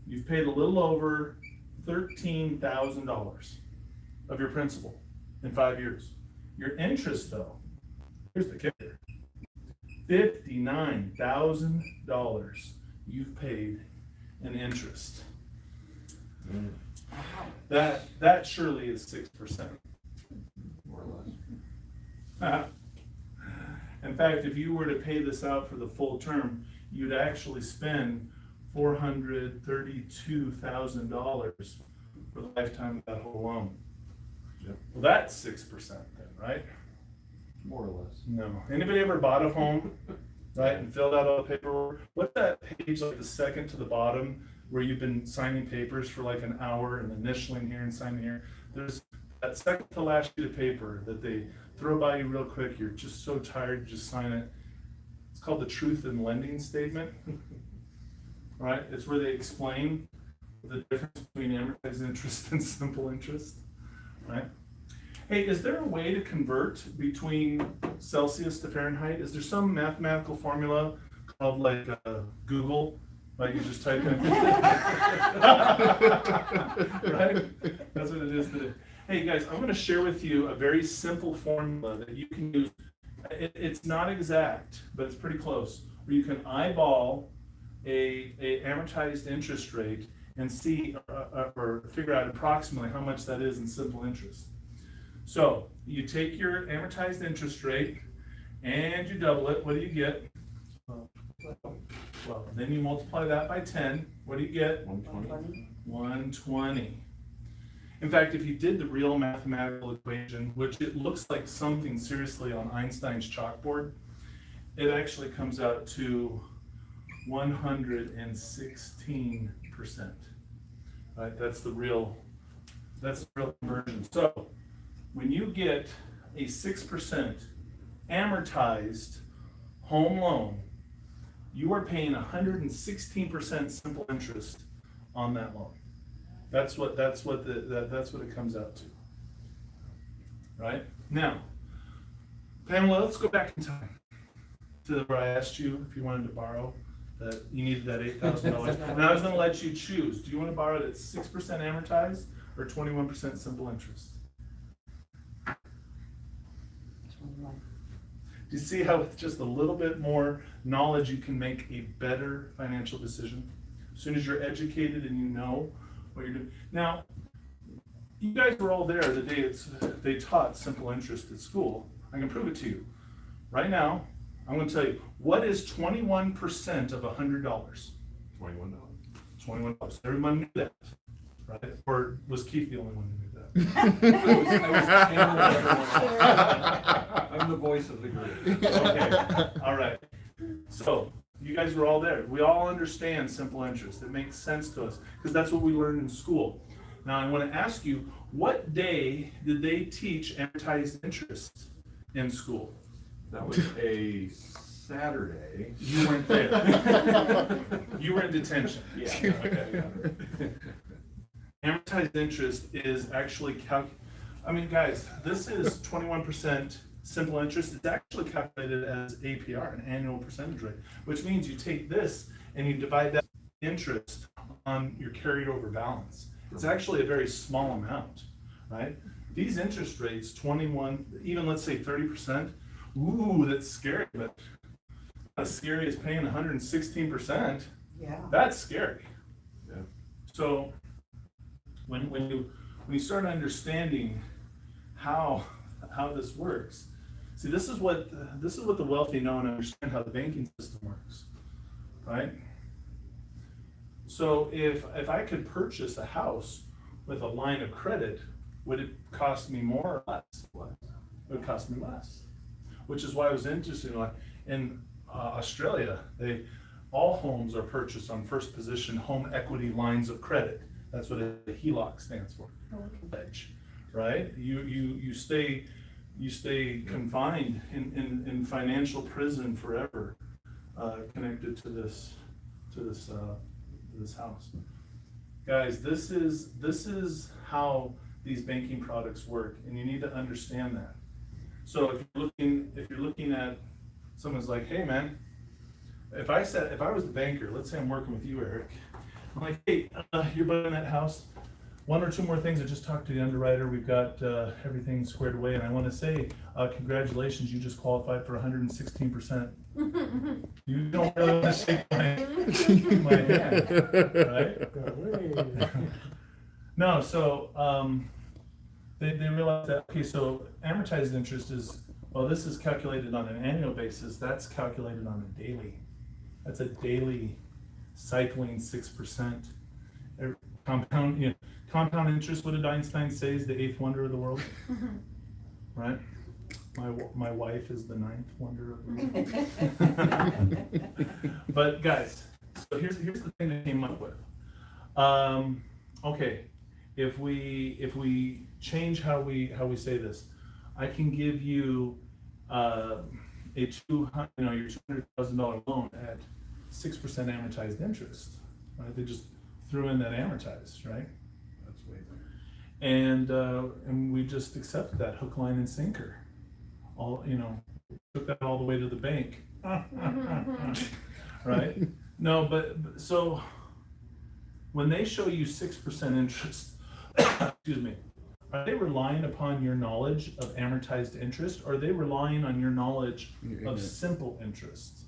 you've paid a little over $13,000 of your principal in 5 years. Your interest, though, here's the kicker: $59,000 you've paid in interest. That surely is 6%. More or less. In fact, if you were to pay this out for the full term, you'd actually spend $432,000 for the lifetime of that whole loan. Yep. Well, that's 6% then, right? More or less. No. Anybody ever bought a home, right, and filled out all the paperwork? What's that page, like the second to the bottom, where you've been signing papers for like an hour and initialing here and signing here? There's that second to last sheet of paper that they throw by you real quick. You're just so tired, you just sign it. It's called the truth in lending statement. Right? It's where they explain the difference between amortized interest and simple interest. Right? Hey, is there a way to convert between Celsius to Fahrenheit? Is there some mathematical formula called like Google? Like you just type in. Right? That's what it is today. Hey guys, I'm going to share with you a very simple formula that you can use. It's not exact, but it's pretty close. Where you can eyeball a amortized interest rate and see or figure out approximately how much that is in simple interest. So you take your amortized interest rate and you double it. What do you get? Well, then you multiply that by 10. What do you get? 120. 120. In fact, if you did the real mathematical equation, which it looks like something seriously on Einstein's chalkboard, it actually comes out to 116%. Right? That's the real conversion. So when you get a 6% amortized home loan, you are paying 116% simple interest on that loan. That's what it comes out to. Right? Now, Pamela, let's go back in time to where I asked you if you wanted to borrow, that you needed that $8,000. And I was going to let you choose. Do you want to borrow it at 6% amortized or 21% simple interest? 21. Do you see how with just a little bit more knowledge, you can make a better financial decision? As soon as you're educated and you know what you're doing. Now, you guys were all there the day they taught simple interest at school. I can prove it to you. Right now, I'm gonna tell you, what is 21% of $100? $21. $21. Everyone knew that, right? Or was Keith the only one who knew that? I'm the voice of the group. Okay, all right. So, you guys were all there. We all understand simple interest. It makes sense to us, because that's what we learned in school. Now, I want to ask you, what day did they teach amortized interest in school? That was a Saturday. You weren't there. You were in detention. Yeah. Okay. Amortized interest is actually I mean, guys, this is 21% simple interest. It's actually calculated as APR, an annual percentage rate, which means you take this and you divide that interest on your carried over balance. It's actually a very small amount, right? These interest rates, 21, even let's say 30%, ooh, that's scary, but not as scary as paying 116%. Yeah. That's scary. Yeah. So when you start understanding how this works, see, this is what the wealthy know and understand how the banking system works, right? So if I could purchase a house with a line of credit, would it cost me more or less? It would cost me less, which is why I was interested in Australia. All homes are purchased on first position home equity lines of credit. That's what a HELOC stands for. Hedge, right? You stay confined in financial prison forever, connected to this house. Guys, this is how these banking products work, and you need to understand that. So if you're looking at someone's like, hey man, if I was the banker, let's say I'm working with you, Eric, I'm like, hey, you're buying that house. One or two more things. I just talked to the underwriter. We've got everything squared away, and I want to say, congratulations, you just qualified for 116%. You don't really want to shake my hand, right? No, so they realize that, okay, so amortized interest is, well, this is calculated on an annual basis. That's calculated on a daily. That's a daily cycling 6%. Compound interest, what did Einstein say is the 8th wonder of the world? Right? My wife is the 9th wonder of the world. But guys, so here's the thing that I came up with. Okay, if we change how we say this, I can give you your $200,000 loan at 6% amortized interest. Right? They just threw in that amortized, right? That's way better. And we just accepted that hook, line, and sinker. Took that all the way to the bank. Right? No, but so when they show you 6% interest, excuse me, are they relying upon your knowledge of amortized interest, or are they relying on your knowledge of simple interest?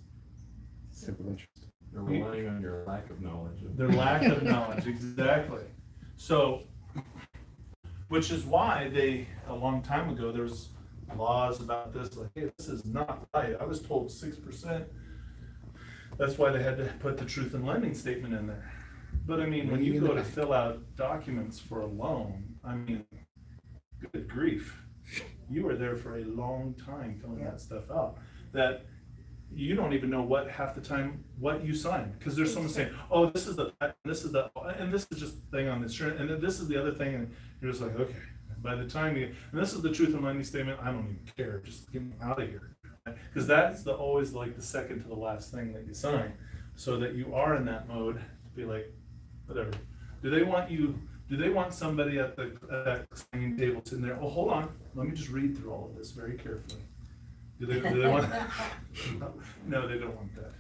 Simple interest. They're relying on your lack of knowledge. Their lack of knowledge, exactly. So, which is why a long time ago, there was laws about this, like, hey, this is not right. I was told 6%. That's why they had to put the truth in lending statement in there. But I mean, when you go to fill out documents for a loan, I mean, good grief. You were there for a long time filling that stuff out. That you don't even know half the time what you signed, because there's someone saying, oh, this is the and this is just the thing on this shirt, and then this is the other thing, and you're just like, okay. By the time and this is the truth in lending statement, I don't even care, just get me out of here, because that's always like the second to the last thing that you sign, so that you are in that mode to be like, whatever. Do they want somebody at that signing table sitting there? Oh, hold on, let me just read through all of this very carefully. Do they want No, they don't want that.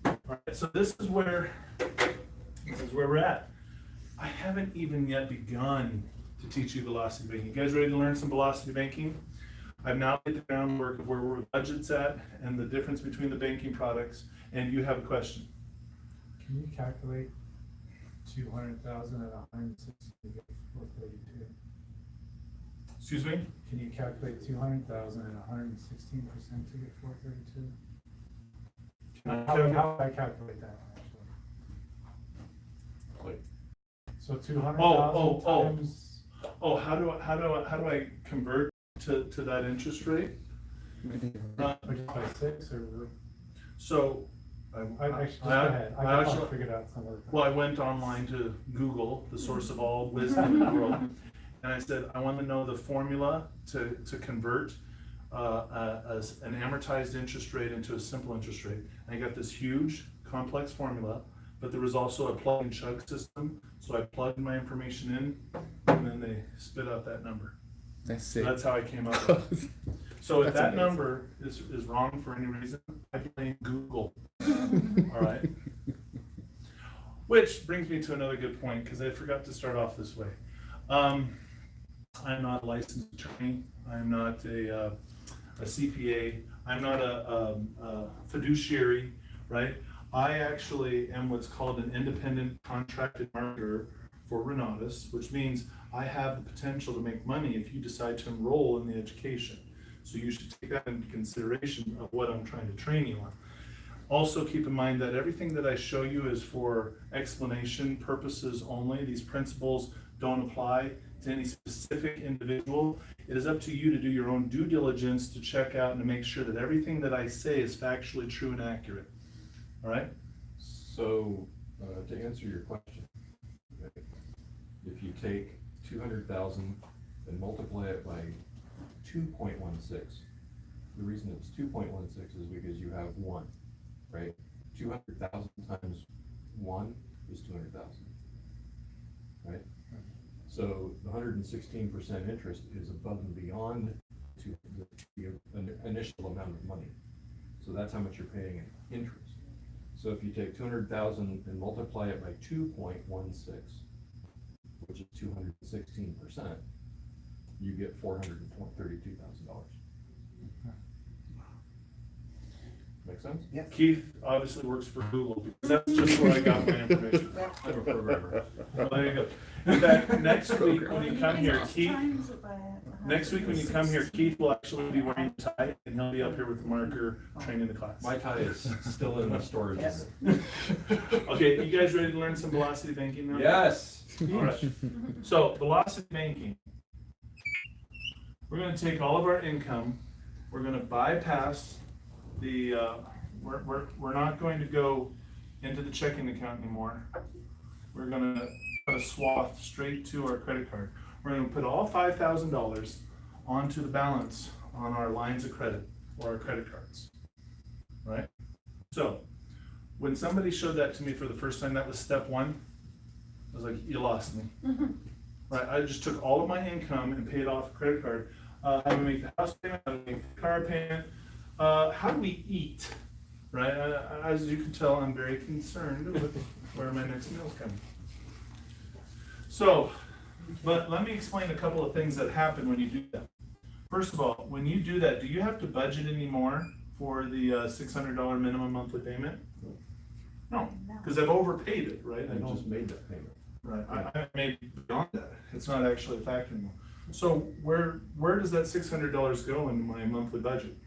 All right, so this is where we're at. I haven't even yet begun to teach you velocity banking. You guys ready to learn some velocity banking? I've now laid the groundwork of where our budget's at and the difference between the banking products, and you have a question. Can you calculate 200,000 at 160 to get 432? Excuse me? Can you calculate 200,000 at 116% to get 432? How would I calculate that actually? Like, So 200,000 Oh. times. Oh, how do I convert to that interest rate? Or just by 6 or? So, I actually, just go I- ahead. I I can actually- probably figure it out some other time. well, I went online to Google, the source of all wisdom in the world, and I said, I want to know the formula to convert an amortized interest rate into a simple interest rate. And I got this huge, complex formula, but there was also a plug and chug system, so I plugged my information in, and then they spit out that number. That's So it. that's how I came up with it. So if That's that amazing. number is wrong for any reason, I blame Google. All right. Which brings me to another good point, because I forgot to start off this way. I'm not a licensed attorney. I'm not a CPA. I'm not a fiduciary, right? I actually am what's called an independent contracted marketer for Renatus, which means I have the potential to make money if you decide to enroll in the education. So you should take that into consideration of what I'm trying to train you on. Also, keep in mind that everything that I show you is for explanation purposes only. These principles don't apply to any specific individual. It is up to you to do your own due diligence to check out and to make sure that everything that I say is factually true and accurate. All right? So, to answer your question, okay, if you take 200,000 and multiply it by 2.16, the reason it's 2.16 is because you have 1, right? 200,000 times 1 is 200,000, right? So the 116% interest is above and beyond to the initial amount of money. So that's how much you're paying in interest. So if you take 200,000 and multiply it by 2.16, which is 216%, you get $432,000. Make sense? Keith obviously works for Google because that's just where I got my information. I'm a programmer. Well, there you go. In fact, next week when you come here, Keith, next week when you come here, Keith will actually be wearing a tie and he'll be up here with the marker training the class. My tie is still in the storage. Yes. Okay, you guys ready to learn some velocity banking now? Yes. All right. So velocity banking. We're going to take all of our income. We're going to bypass the. We're not going to go into the checking account anymore. We're going to put a swath straight to our credit card. We're going to put all $5,000 onto the balance on our lines of credit or our credit cards. Right? So when somebody showed that to me for the first time, that was step one. I was like, you lost me. Right? I just took all of my income and paid off a credit card. How do we make the house payment? How do we make the car payment? How do we eat? Right? As you can tell, I'm very concerned with where my next meal's coming. So, but let me explain a couple of things that happen when you do that. First of all, when you do that, do you have to budget anymore for the $600 minimum monthly payment? No, because I've overpaid it, right? I just made that payment. Right, I made beyond that. It's not actually a factor anymore. So where does that $600 go into my monthly budget?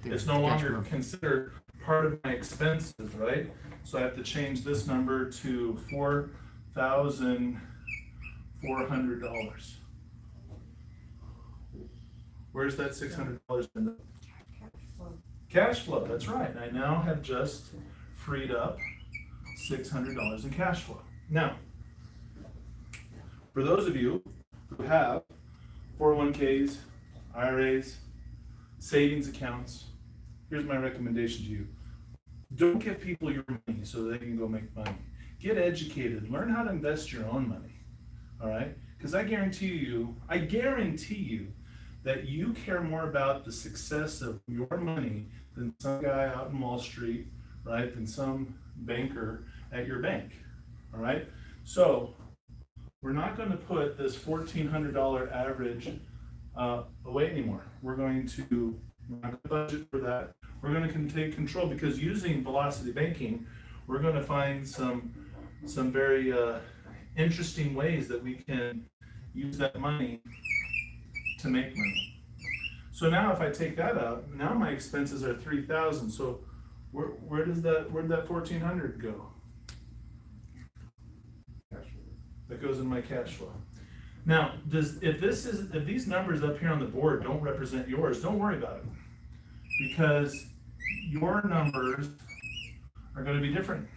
It's no longer considered part of my expenses, right? So I have to change this number to $4,400. Where's that $600 end up? Cash flow, that's right. I now have just freed up $600 in cash flow. Now, for those of you who have 401ks, IRAs, savings accounts, here's my recommendation to you. Don't give people your money so they can go make money. Get educated, learn how to invest your own money, all right? Because I guarantee you that you care more about the success of your money than some guy out in Wall Street, right? Than some banker at your bank, all right? So we're not going to put this $1,400 average away anymore. We're going to not budget for that. We're going to take control, because using velocity banking, we're going to find some very interesting ways that we can use that money to make money. So now if I take that out, now my expenses are 3,000. So where'd that 1,400 go? Cash flow. That goes in my cash flow. Now, if these numbers up here on the board don't represent yours, don't worry about it, because your numbers are going to be different.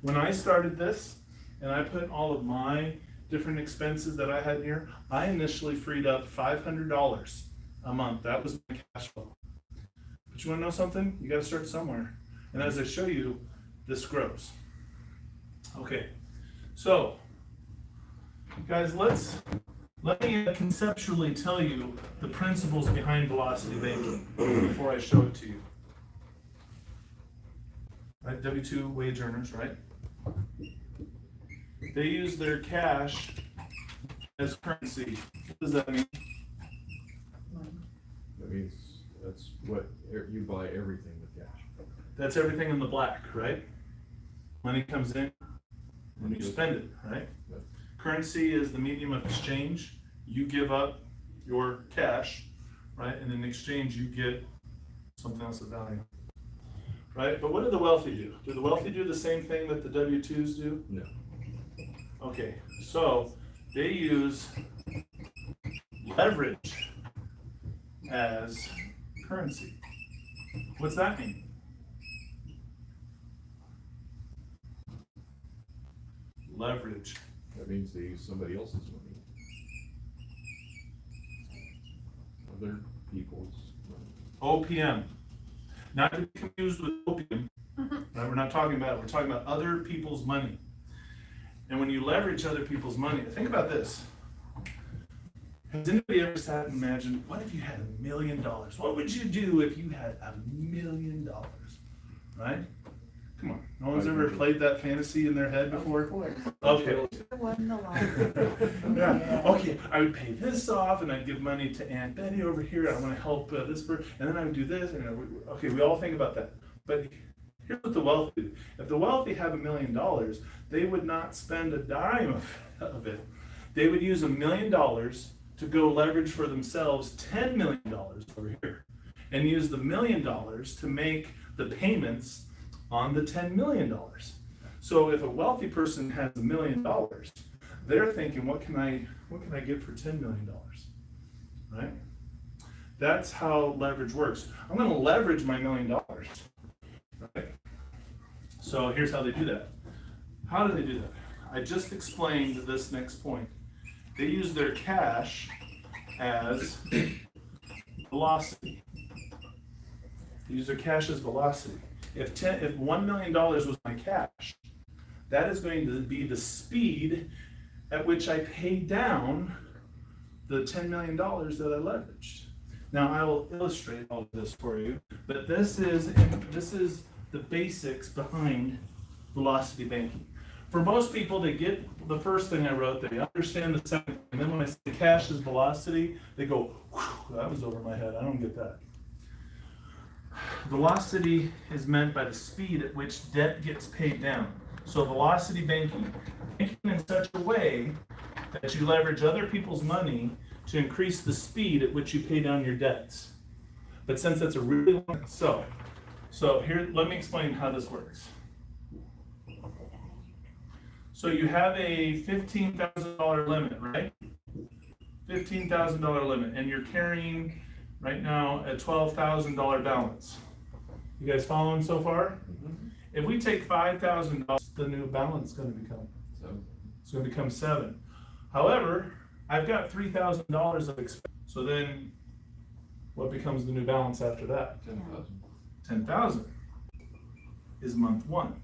When I started this and I put all of my different expenses that I had here, I initially freed up $500 a month. That was my cash flow. But you want to know something? You got to start somewhere. And as I show you, this grows. Okay, so guys, let me conceptually tell you the principles behind velocity banking before I show it to you. Right, W-2 wage earners, right? They use their cash as currency. What does that mean? That means that's what, you buy everything with cash. That's everything in the black, right? Money comes in and you spend it, right? Yep. Currency is the medium of exchange. You give up your cash, right? And in exchange, you get something else of value, right? But what do the wealthy do? Do the wealthy do the same thing that the W-2s do? No. Okay, so they use leverage as currency. What's that mean? Leverage. That means they use somebody else's money. Other people's money. OPM. Not to be confused with opium. Right? We're not talking about it. We're talking about other people's money. And when you leverage other people's money, think about this. Has anybody ever sat and imagined, what if you had $1 million? What would you do if you had $1 million? Right? Come on. No one's ever played that fantasy in their head before? Okay. Yeah. Okay, I would pay this off, and I'd give money to Aunt Betty over here. I want to help this person, and then I would do this. And okay, we all think about that. But here's what the wealthy do. If the wealthy have $1 million, they would not spend a dime of it. They would use $1 million to go leverage for themselves $10 million over here, and use the $1 million to make the payments on the $10 million. So if a wealthy person has $1 million, they're thinking, what can I get for $10 million? Right? That's how leverage works. I'm going to leverage my $1 million. Right? So here's how they do that. How do they do that? I just explained this next point. They use their cash as velocity. They use their cash as velocity. If $1 million was my cash, that is going to be the speed at which I pay down the $10 million that I leveraged. Now I will illustrate all of this for you, but this is the basics behind velocity banking. For most people, they get the first thing I wrote, they understand the second, and then when I say cash is velocity, they go, whew, that was over my head, I don't get that. Velocity is meant by the speed at which debt gets paid down. So velocity banking in such a way that you leverage other people's money to increase the speed at which you pay down your debts. But since that's a really long, so here, let me explain how this works. So you have a $15,000 limit, right? $15,000 limit, and you're carrying right now a $12,000 balance. You guys following so far? Mm-hmm. If we take $5,000, the new balance is going to become? So, It's going to become 7. However, I've got $3,000 of expense. So then, what becomes the new balance after that? 10,000. 10,000 is month 1.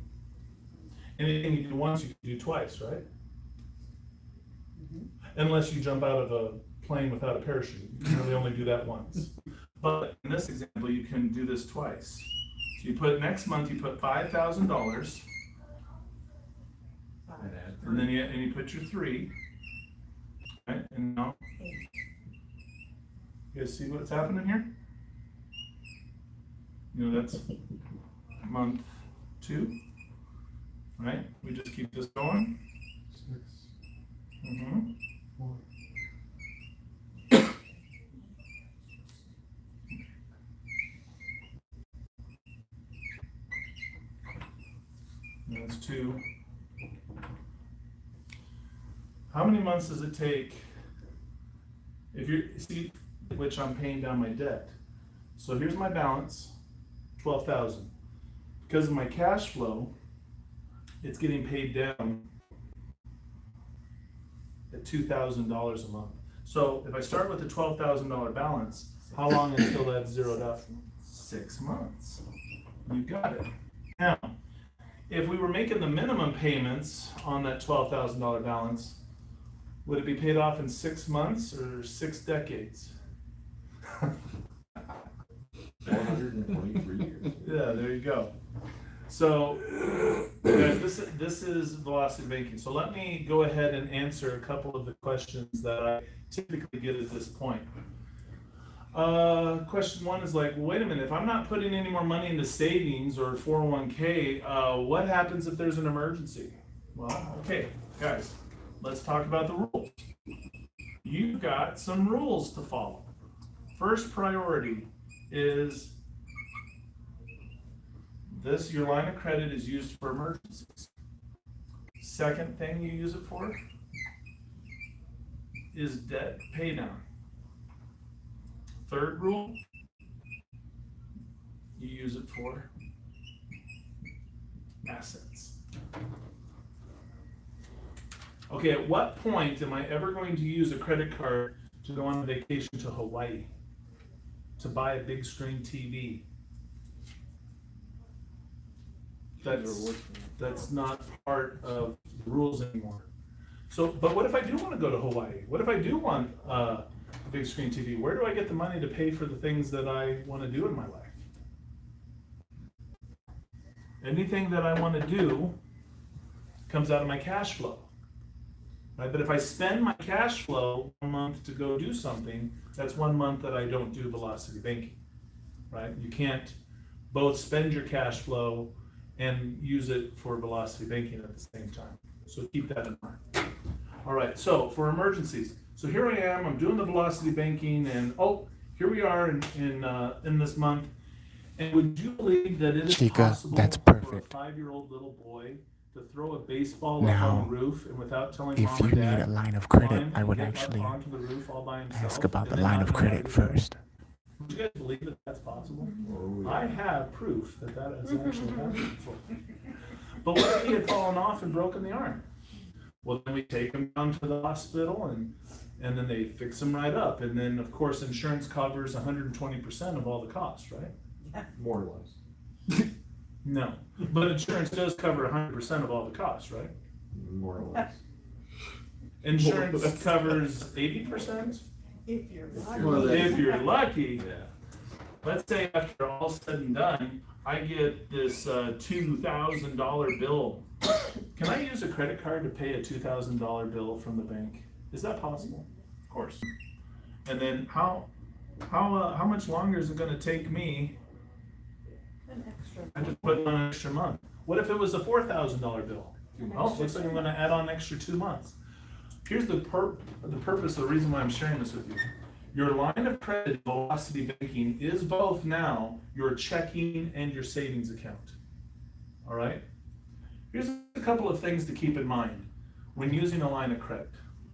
Anything you do once, you can do twice, right? Unless you jump out of a plane without a parachute. You can really only do that once. But in this example, you can do this twice. So you put, next month, you put $5,000, And add and then you put your 3, right? And now You guys see what's happening here? You know, that's month 2, right? We just keep this going. 6, Mm-hmm. 4. That's 2. How many months does it take if you see which I'm paying down my debt? So here's my balance, 12,000. Because of my cash flow, it's getting paid down at $2,000 a month. So if I start with a $12,000 balance, how long until that's zeroed out? 6 months. You got it. Now, if we were making the minimum payments on that $12,000 balance, would it be paid off in 6 months or 6 decades? 123 years. Yeah, there you go. So, guys, this is velocity banking. So let me go ahead and answer a couple of the questions that I typically get at this point. Question 1 is like, wait a minute, if I'm not putting any more money into savings or 401k, what happens if there's an emergency? Well, okay, guys, let's talk about the rules. You've got some rules to follow. First priority is this, your line of credit is used for emergencies. Second thing you use it for is debt pay down. Third rule, you use it for assets. Okay, at what point am I ever going to use a credit card to go on vacation to Hawaii? To buy a big screen TV? That's not part of the rules anymore. So, but what if I do want to go to Hawaii? What if I do want a big screen TV? Where do I get the money to pay for the things that I want to do in my life? Anything that I want to do comes out of my cash flow. Right? But if I spend my cash flow 1 month to go do something, that's 1 month that I don't do velocity banking. Right? You can't both spend your cash flow and use it for velocity banking at the same time. So keep that in mind. All right, so for emergencies. So here I am, I'm doing the velocity banking, and oh, here we are in this month. And would you believe that it is Chica, possible that's for a perfect. 5-year-old little boy to throw a baseball Now, up on the roof and without telling If mom you or need dad, a line of credit, climb I and would get up actually onto the roof all by himself, ask about and the then line not of know how credit to do it? first. Would you guys believe that that's possible? Oh, I have proof that that has actually happened before. But what if he had fallen off and broken the arm? Well, then we take him down to the hospital and then they fix him right up. And then, of course, insurance covers 120% of all the costs, right? More or less. No, but insurance does cover 100% of all the costs, right? More or less. Insurance covers 80%? If you're If you're lucky. Yeah. Let's say after all said and done, I get this $2,000 bill. Can I use a credit card to pay a $2,000 bill from the bank? Is that possible? Of course. And then how much longer is it going to take me? I just put on an extra month. What if it was a $4,000 bill? Oh, looks like I'm going to add on an extra 2 months. Here's the purpose, the reason why I'm sharing this with you. Your line of credit velocity banking is both now your checking and your savings account. All right? Here's a couple of things to keep in mind when using a line of credit.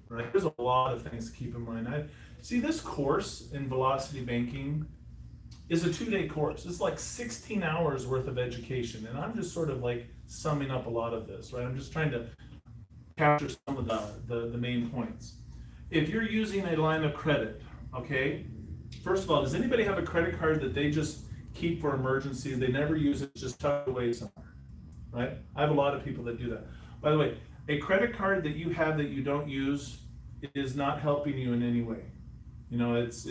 Right? There's a lot of things to keep in mind. See, this course in velocity banking is a 2-day course. It's like 16 hours worth of education, and I'm just sort of like summing up a lot of this, right? I'm just trying to capture some of the main points. If you're using a line of credit, okay, first of all, does anybody have a credit card that they just keep for emergencies? They never use it, just tucked away somewhere, right? I have a lot of people that do that. By the way, a credit card that you have that you don't use is not helping you in any way. You know, it's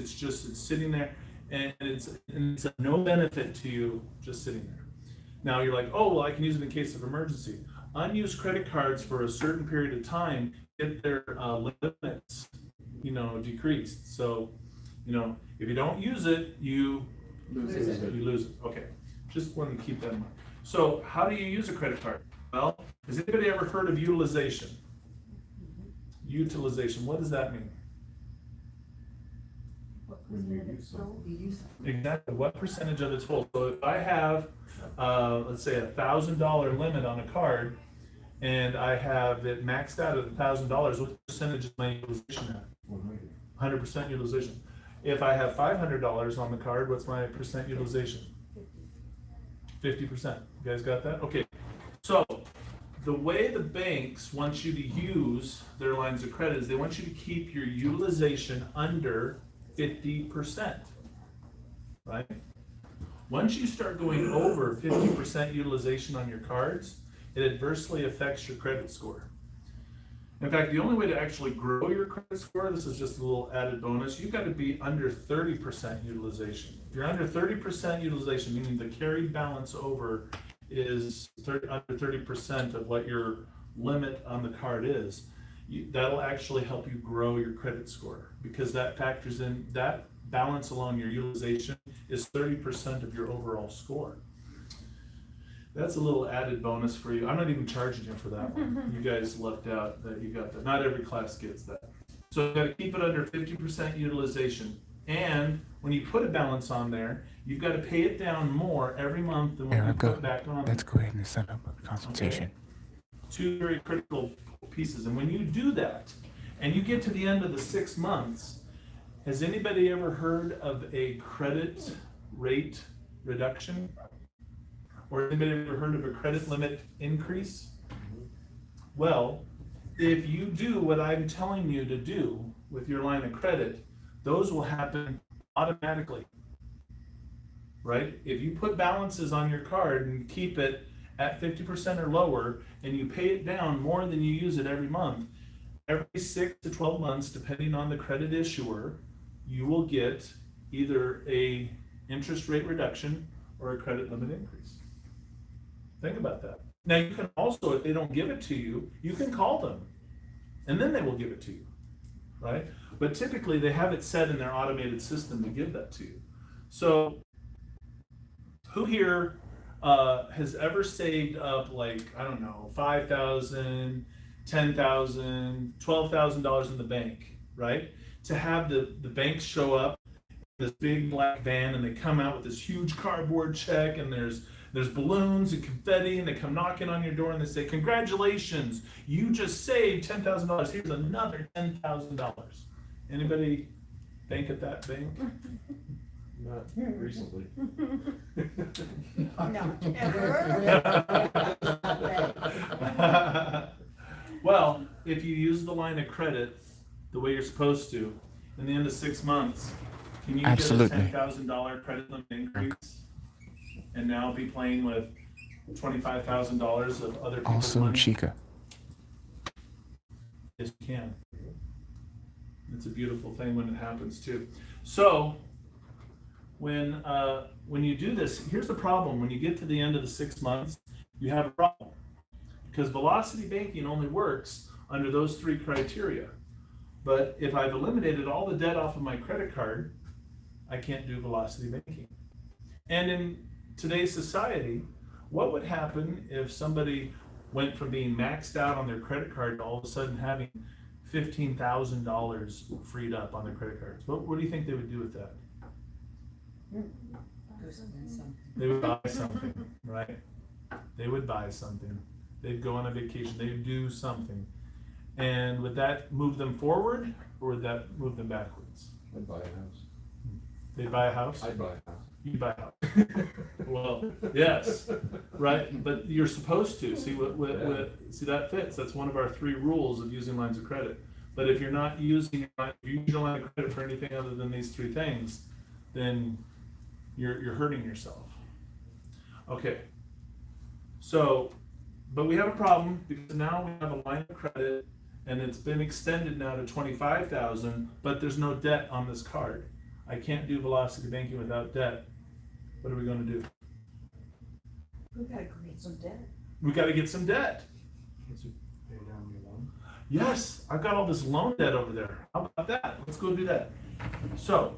sitting there, and it's of no benefit to you just sitting there. Now you're like, oh, well, I can use it in case of emergency. Unused credit cards for a certain period of time get their limits, decreased. So You know, if you don't use it, you Lose you lose it. Okay, just wanted to keep that in mind. So how do you use a credit card? Well, has anybody ever heard of utilization? Utilization, what does that mean? When you use something. You use something. Exactly, what percentage of it's full? So if I have, let's say $1,000 limit on a card, and I have it maxed out at $1,000, what percentage is my utilization at? 100% utilization. If I have $500 on the card, what's my percent utilization? 50%. You guys got that? Okay. So the way the banks want you to use their lines of credit is they want you to keep your utilization under 50%. Right? Once you start going over 50% utilization on your cards, it adversely affects your credit score. In fact, the only way to actually grow your credit score, this is just a little added bonus, you've got to be under 30% utilization. If you're under 30% utilization, meaning the carried balance over is under 30% of what your limit on the card is, that'll actually help you grow your credit score, because that factors in, that balance alone, your utilization, is 30% of your overall score. That's a little added bonus for you. I'm not even charging you for that one. You guys lucked out that you got that. Not every class gets that. So you gotta keep it under 50% utilization. And when you put a balance on there, you've got to pay it down more every month than when you put it back on. Let's go ahead and set up a consultation. Okay. Two very critical pieces. And when you do that, and you get to the end of the 6 months, has anybody ever heard of a credit rate reduction? Or anybody ever heard of a credit limit increase? Well, if you do what I'm telling you to do with your line of credit, those will happen automatically, right? If you put balances on your card and keep it at 50% or lower, and you pay it down more than you use it every month, every 6 to 12 months, depending on the credit issuer, you will get either a interest rate reduction or a credit limit increase. Think about that. Now you can also, if they don't give it to you, you can call them and then they will give it to you, right? But typically they have it set in their automated system to give that to you. So who here has ever saved up, like, I don't know, $5,000, $10,000, $12,000 in the bank, right? To have the bank show up in this big black van and they come out with this huge cardboard check and there's balloons and confetti and they come knocking on your door and they say, congratulations, you just saved $10,000. Here's another $10,000. Anybody bank at that bank? Not recently. No, never. Well, if you use the line of credit the way you're supposed to, in the end of 6 months, can you Absolutely. get a $10,000 credit limit increase? And now be playing with $25,000 of other people's Also, money? Chica. Yes, you can. It's a beautiful thing when it happens too. So when you do this, here's the problem. When you get to the end of the 6 months, you have a problem. Because velocity banking only works under those 3 criteria. But if I've eliminated all the debt off of my credit card, I can't do velocity banking. And in today's society, what would happen if somebody went from being maxed out on their credit card to all of a sudden having $15,000 freed up on their credit cards? What do you think they would do with that? Go spend something. They would buy something, right? They would buy something. They'd go on a vacation. They'd do something. And would that move them forward or would that move them backwards? I'd buy a house. They'd buy a house? I'd buy a house. You buy a house. Well, yes, right, but you're supposed to, see see that fits, that's one of our 3 rules of using lines of credit. But if you're not using, if you use your line of credit for anything other than these 3 things, then you're hurting yourself. Okay, so, but we have a problem because now we have a line of credit and it's been extended now to $25,000, but there's no debt on this card. I can't do velocity banking without debt. What are we going to do? We gotta create some debt. We got to get some debt. Pay down your loan. Yes, I've got all this loan debt over there. How about that? Let's go do that. So,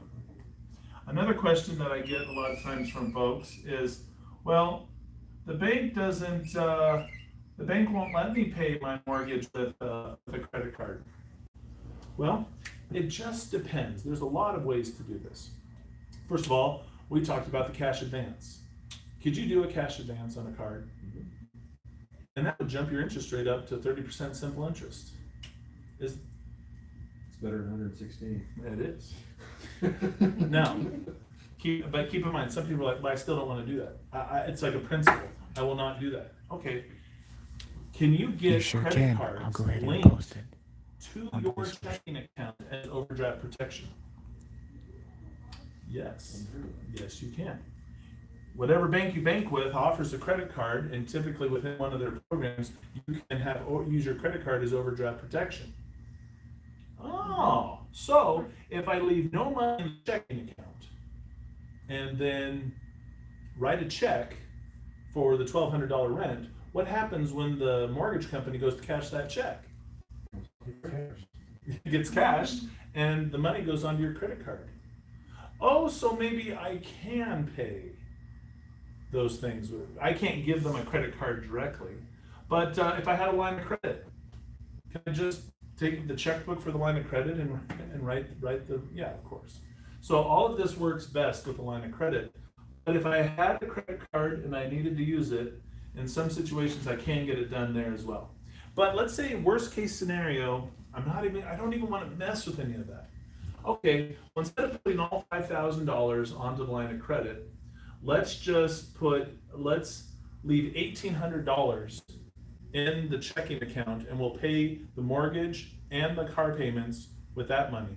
Another question that I get a lot of times from folks is, well, the bank won't let me pay my mortgage with a credit card. Well, it just depends. There's a lot of ways to do this. First of all, we talked about the cash advance. Could you do a cash advance on a card? And that would jump your interest rate up to 30% simple interest. It's better than 116. It is. Now, keep in mind, some people are like, but I still don't want to do that. It's like a principle. I will not do that. Okay. Can you get You sure credit can. cards I'll go ahead and linked post it to on your this list. checking account as overdraft protection? Yes. Yes, you can. Whatever bank you bank with offers a credit card, and typically within one of their programs, you can have use your credit card as overdraft protection. Oh, so if I leave no money in the checking account and then write a check for the $1,200 rent, what happens when the mortgage company goes to cash that check? It gets cashed and the money goes onto your credit card. Oh, so maybe I can pay those things. I can't give them a credit card directly, but if I had a line of credit, can I just take the checkbook for the line of credit and write the, yeah, of course. So all of this works best with a line of credit, but if I had a credit card and I needed to use it, in some situations I can get it done there as well. But let's say worst case scenario, I don't even want to mess with any of that. Okay, well, instead of putting all $5,000 onto the line of credit, let's leave $1,800 in the checking account and we'll pay the mortgage and the car payments with that money.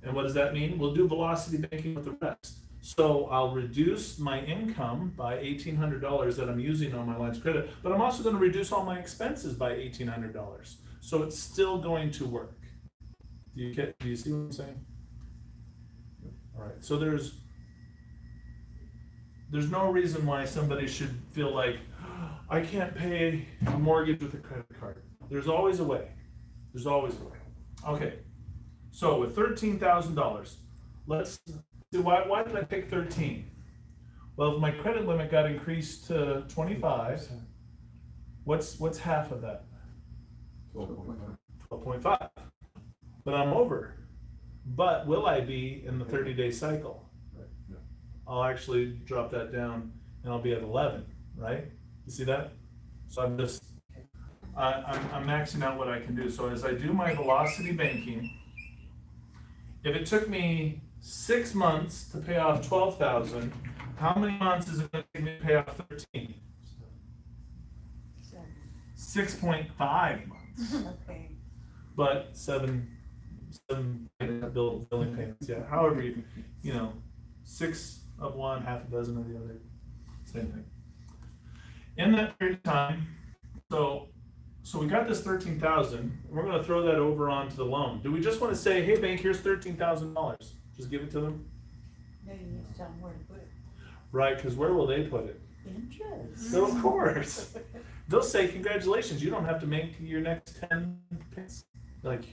And what does that mean? We'll do velocity banking with the rest. So I'll reduce my income by $1,800 that I'm using on my lines of credit, but I'm also going to reduce all my expenses by $1,800. So it's still going to work. Do you see what I'm saying? All right, so there's no reason why somebody should feel like, I can't pay a mortgage with a credit card. There's always a way. There's always a way. Okay, so with $13,000, let's do, why did I pick 13? Well, if my credit limit got increased to 25, what's half of that? 12.5. But I'm over. But will I be in the 30-day cycle? Right. Yeah. I'll actually drop that down and I'll be at 11, right? You see that? So I'm maxing out what I can do. So as I do my velocity banking, if it took me 6 months to pay off 12,000, how many months is it going to take me to pay off 13? 6.5 months. Okay. But seven billing payments, yeah. However, you know, 6 of one, half a dozen of the other, same thing. In that period of time, so we got this 13,000. We're going to throw that over onto the loan. Do we just want to say, hey bank, here's $13,000? Just give it to them? No, you need to tell them where to put it. Right, because where will they put it? Interest. So of course. They'll say, congratulations, you don't have to make your next 10 payments. Like,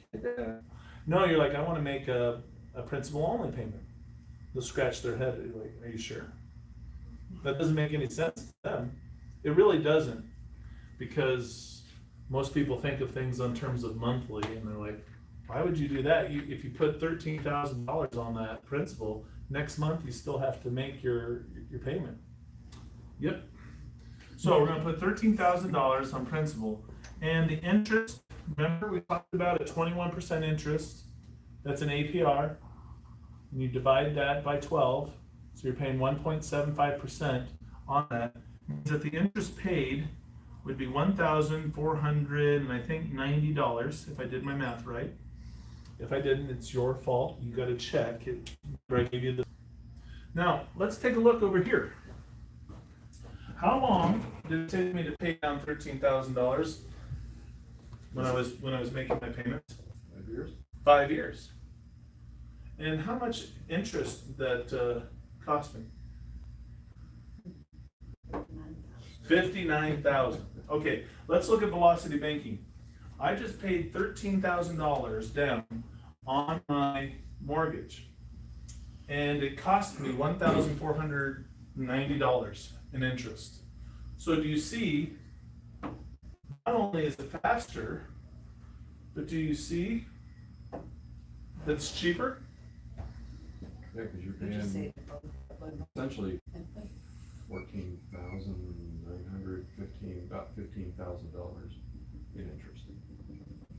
no, you're like, I want to make a principal only payment. They'll scratch their head. You're like, are you sure? That doesn't make any sense to them. It really doesn't, because most people think of things in terms of monthly, and they're like, why would you do that? If you put $13,000 on that principal, next month you still have to make your payment. Yep. So we're going to put $13,000 on principal, and the interest, remember we talked about a 21% interest, that's an APR, and you divide that by 12, so you're paying 1.75% on that. Means that the interest paid would be $1,490, if I did my math right. If I didn't, it's your fault. You got to check it. I gave you this. Now let's take a look over here. How long did it take me to pay down $13,000 when I was making my payments? 5 years. 5 years. And how much interest that cost me? $59,000. Okay, let's look at velocity banking. I just paid $13,000 down on my mortgage. and it cost me $1,490 in interest. So do you see, not only is it faster, but do you see that it's cheaper? Yeah, because you're You just paying say essentially 14,915, about $15,000 in interest.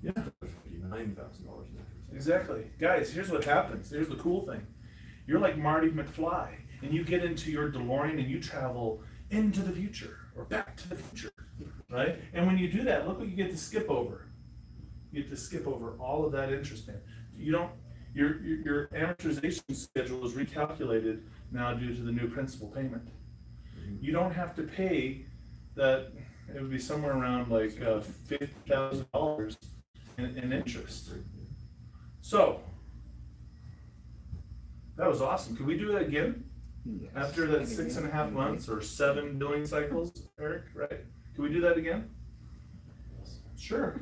Yeah. $59,000 in interest. Exactly. Guys, here's what happens. Here's the cool thing. You're like Marty McFly, and you get into your DeLorean and you travel into the future or back to the future, right? And when you do that, look what you get to skip over. You get to skip over all of that interest payment. You don't, your amortization schedule is recalculated now due to the new principal payment. You don't have to pay that, it would be somewhere around like $50,000 in interest. So, that was awesome. Could we do that again? After that 6.5 months or 7 billing cycles, Eric, right? Can we do that again? Sure.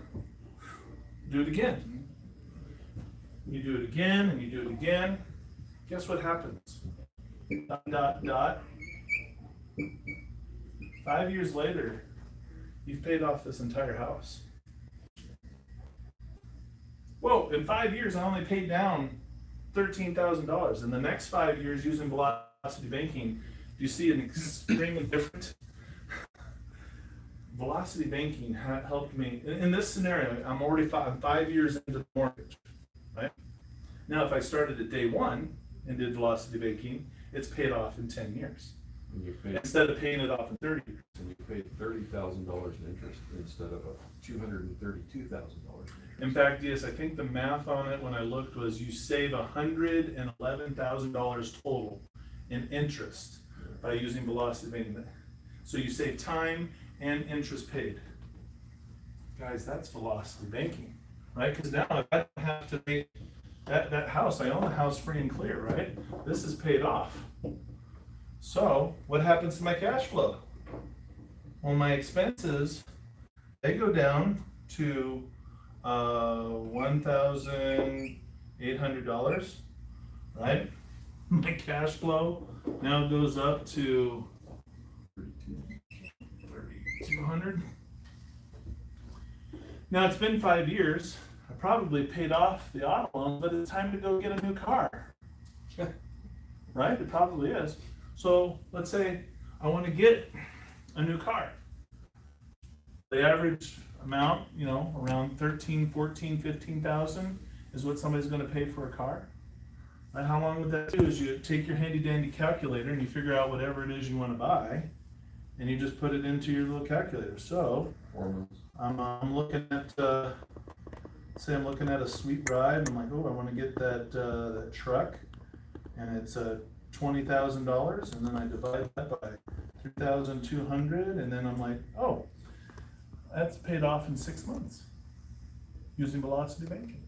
Do it again. You do it again and you do it again. Guess what happens? ... 5 years later, you've paid off this entire house. Whoa, in 5 years, I only paid down $13,000. In the next 5 years, using Velocity Banking, do you see an extremely different? Velocity Banking helped me. In this scenario, I'm already 5 years into the mortgage, right? Now, if I started at day one and did Velocity Banking, it's paid off in 10 years. And you paid, Instead of paying it off in 30 years. and you paid $30,000 in interest instead of $232,000. In fact, yes, I think the math on it when I looked was you save $111,000 total in interest by using Velocity Banking. So you save time and interest paid. Guys, that's Velocity Banking, right? Because now if I don't have to pay that house, I own the house free and clear, right? This is paid off. So what happens to my cash flow? Well, my expenses, they go down to $1,800, right? My cash flow now goes up to 3,200. Now it's been 5 years. I probably paid off the auto loan, but it's time to go get a new car. Right? It probably is. So let's say I want to get a new car. The average amount, you know, around 13, 14, 15,000 is what somebody's going to pay for a car. And how long would that do is you take your handy dandy calculator and you figure out whatever it is you want to buy and you just put it into your little calculator. So 4 months. I'm looking at, say I'm looking at a sweet ride and I'm like, oh, I want to get that truck and it's $20,000 and then I divide that by 3,200 and then I'm like, oh, that's paid off in 6 months using Velocity Banking.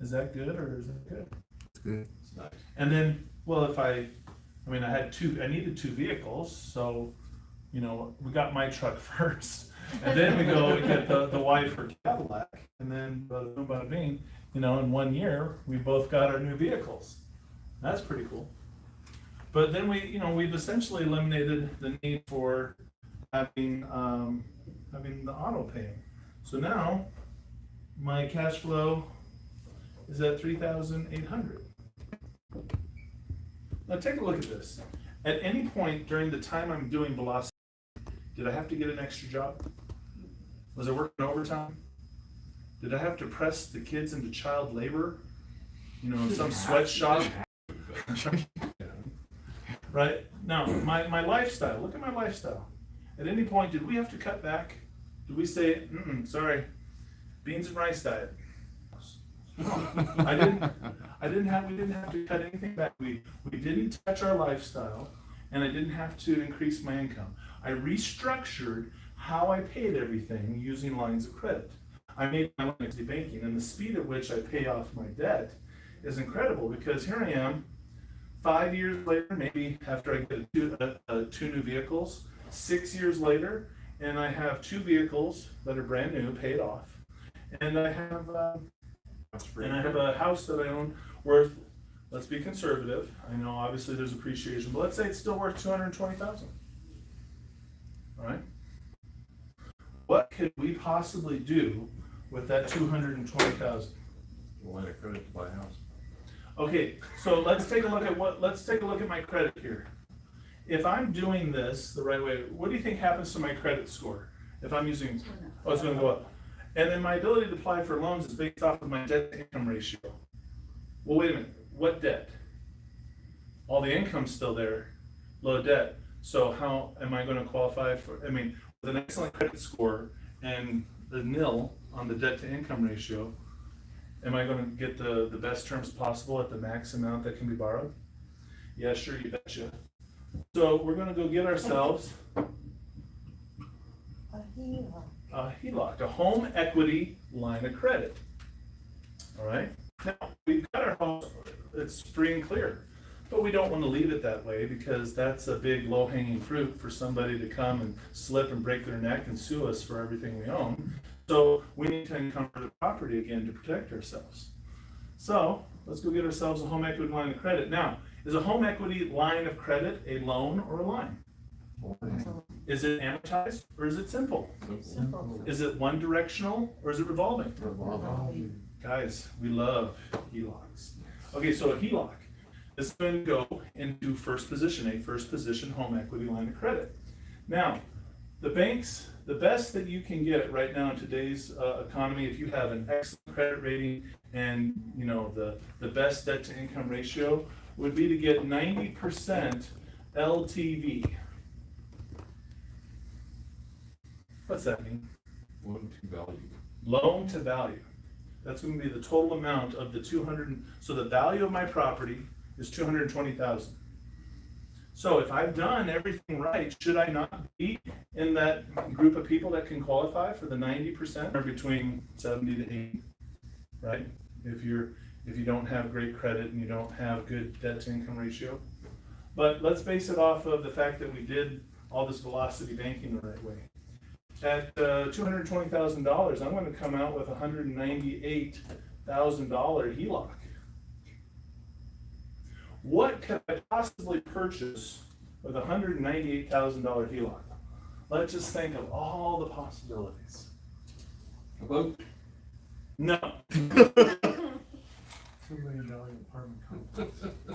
Is that good or is that good? It's good. It's nice. And then, well, if I needed 2 vehicles, so, you know, we got my truck first. And then we get the wife her Cadillac, and then bada boom, bada bing, you know, in 1 year, we both got our new vehicles. That's pretty cool. But then we've essentially eliminated the need for having the auto paying. So now my cash flow is at 3,800. Now take a look at this. At any point during the time I'm doing Velocity, did I have to get an extra job? Was I working overtime? Did I have to press the kids into child labor? You know, in some sweatshop? Right? No, my lifestyle, look at my lifestyle. At any point, did we have to cut back? Did we say, sorry, beans and rice diet? No, we didn't have to cut anything back. We didn't touch our lifestyle, and I didn't have to increase my income. I restructured how I paid everything using lines of credit. I made my Velocity Banking, and the speed at which I pay off my debt is incredible because here I am, 5 years later, maybe after I get two new vehicles, 6 years later, and I have 2 vehicles that are brand new, paid off, and I have a house that I own worth let's be conservative. I know obviously there's appreciation, but let's say it's still worth 220,000. All right? What could we possibly do with that 220,000? Line of credit to buy a house. Okay, so let's take a look at my credit here. If I'm doing this the right way, what do you think happens to my credit score? If I'm using, oh, it's gonna go up. And then my ability to apply for loans is based off of my debt to income ratio. Well, wait a minute, what debt? All the income's still there, low debt. So how am I gonna qualify for, I mean, with an excellent credit score and the nil on the debt to income ratio, am I gonna get the best terms possible at the max amount that can be borrowed? Yeah, sure, you betcha. So we're gonna go get ourselves a HELOC, a home equity line of credit. All right, now we've got our home, it's free and clear, but we don't want to leave it that way because that's a big low-hanging fruit for somebody to come and slip and break their neck and sue us for everything we own. So we need to encumber the property again to protect ourselves. So let's go get ourselves a home equity line of credit. Now, is a home equity line of credit a loan or a line? Is it amortized or is it simple? Simple. Is it one directional or is it revolving? Guys, we love HELOCs. Okay, so a HELOC is going to go into first position, a first position home equity line of credit. Now, the banks, the best that you can get right now in today's economy, if you have an excellent credit rating and you know the best debt to income ratio, would be to get 90% LTV. What's that mean? Loan to value. Loan to value. That's going to be the total amount of the 200. So the value of my property is 220,000. So if I've done everything right, should I not be in that group of people that can qualify for the 90% or between 70 to 80, right? If you don't have great credit and you don't have good debt to income ratio. But let's base it off of the fact that we did all this velocity banking the right way. At $220,000, I'm going to come out with a $198,000 HELOC. What could I possibly purchase with a $198,000 HELOC? Let's just think of all the possibilities. A boat? No. $2 million apartment complex.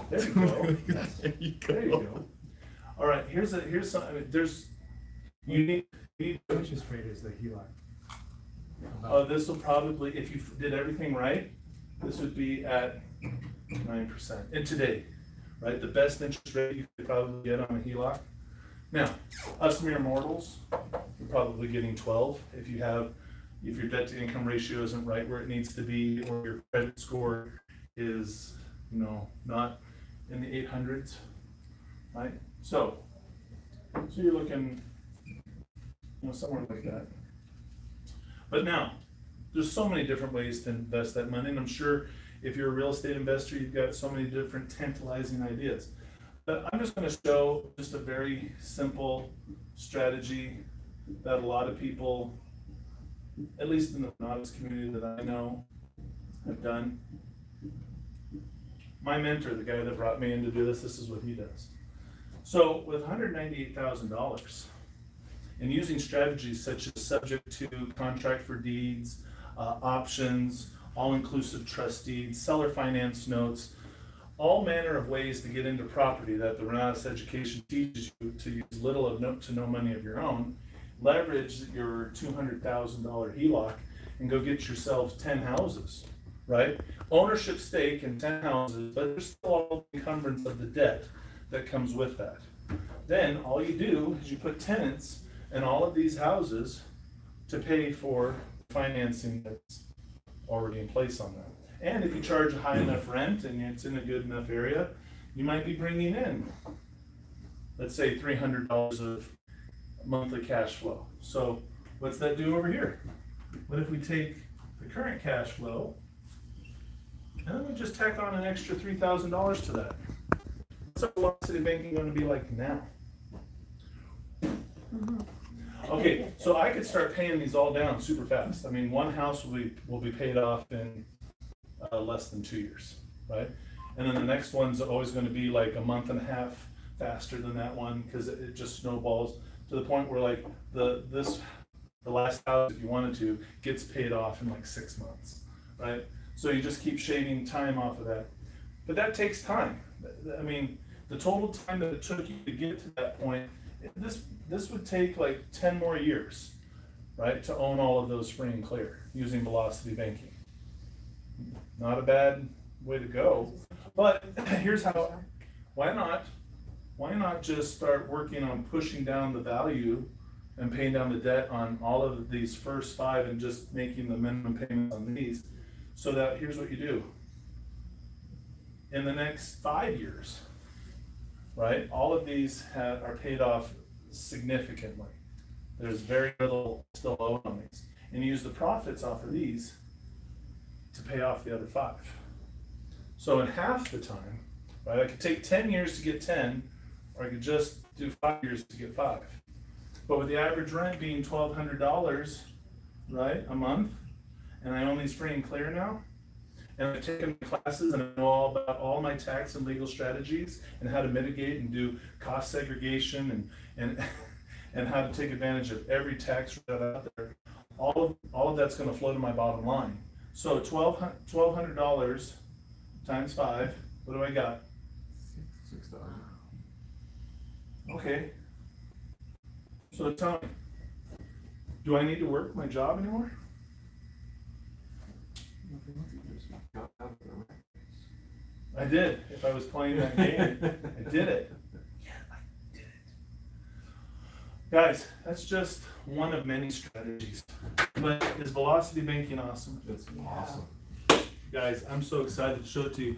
There you go. There you go. All right. Here's some. I mean, there's. You need. Interest rate is the HELOC. This will probably, if you did everything right, this would be at 9%. And today, right, the best interest rate you could probably get on a HELOC. Now, us mere mortals, you're probably getting 12 if your debt to income ratio isn't right where it needs to be, or your credit score is, not in the 800s, right? So you're looking, somewhere like that. But now, there's so many different ways to invest that money, and I'm sure if you're a real estate investor, you've got so many different tantalizing ideas. But I'm just going to show just a very simple strategy that a lot of people, at least in the novice community that I know, have done. My mentor, the guy that brought me in to do this is what he does. So with $198,000, and using strategies such as subject to contract for deeds, options, all-inclusive trust deeds, seller finance notes, all manner of ways to get into property that the Renatus education teaches you to use little to no money of your own, leverage your $200,000 HELOC and go get yourselves 10 houses, right? Ownership stake in 10 houses, but there's still all the encumbrance of the debt that comes with that. Then all you do is you put tenants in all of these houses to pay for financing that's already in place on that. And if you charge a high enough rent and it's in a good enough area, you might be bringing in, let's say $300 of monthly cash flow. So what's that do over here? What if we take the current cash flow and then we just tack on an extra $3,000 to that? What's our velocity banking going to be like now? Okay, so I could start paying these all down super fast. I mean, one house will be paid off in less than 2 years, right? And then the next one's always gonna be like a month and a half faster than that one, cause it just snowballs to the point where like the last house, if you wanted to, gets paid off in like 6 months, right? So you just keep shaving time off of that. But that takes time. I mean, the total time that it took you to get to that point, this would take like 10 more years, right, to own all of those free and clear using velocity banking. Not a bad way to go. But here's how, why not just start working on pushing down the value and paying down the debt on all of these first 5 and just making the minimum payments on these, so that here's what you do. In the next 5 years, right, all of these are paid off significantly. There's very little still owed on these. And you use the profits off of these to pay off the other 5. So in half the time, right, I could take 10 years to get 10, or I could just do 5 years to get 5. But with the average rent being $1,200, right, a month, and I own these free and clear now, and I've taken classes and I know all about all my tax and legal strategies and how to mitigate and do cost segregation and how to take advantage of every tax write out there. All of that's going to flow to my bottom line. So $1,200 times 5. What do I got? 6,000. Okay. So tell me, do I need to work my job anymore? I did. If I was playing that game, I did it. Yeah, I did it. Guys, that's just one of many strategies. But is velocity banking awesome? It's awesome. Guys, I'm so excited to show it to you.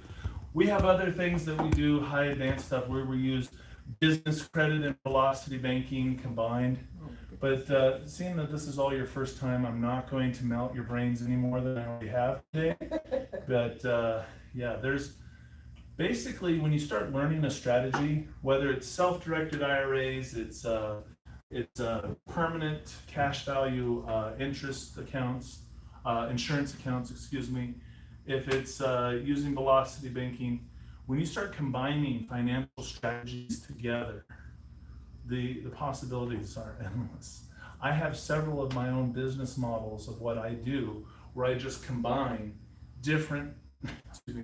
We have other things that we do, high advanced stuff, where we use business credit and velocity banking combined. But seeing that this is all your first time, I'm not going to melt your brains any more than I already have today. But yeah, there's basically, when you start learning a strategy, whether it's self-directed IRAs, it's permanent cash value interest accounts, insurance accounts, excuse me, if it's using velocity banking, when you start combining financial strategies together, the possibilities are endless. I have several of my own business models of what I do where I just combine different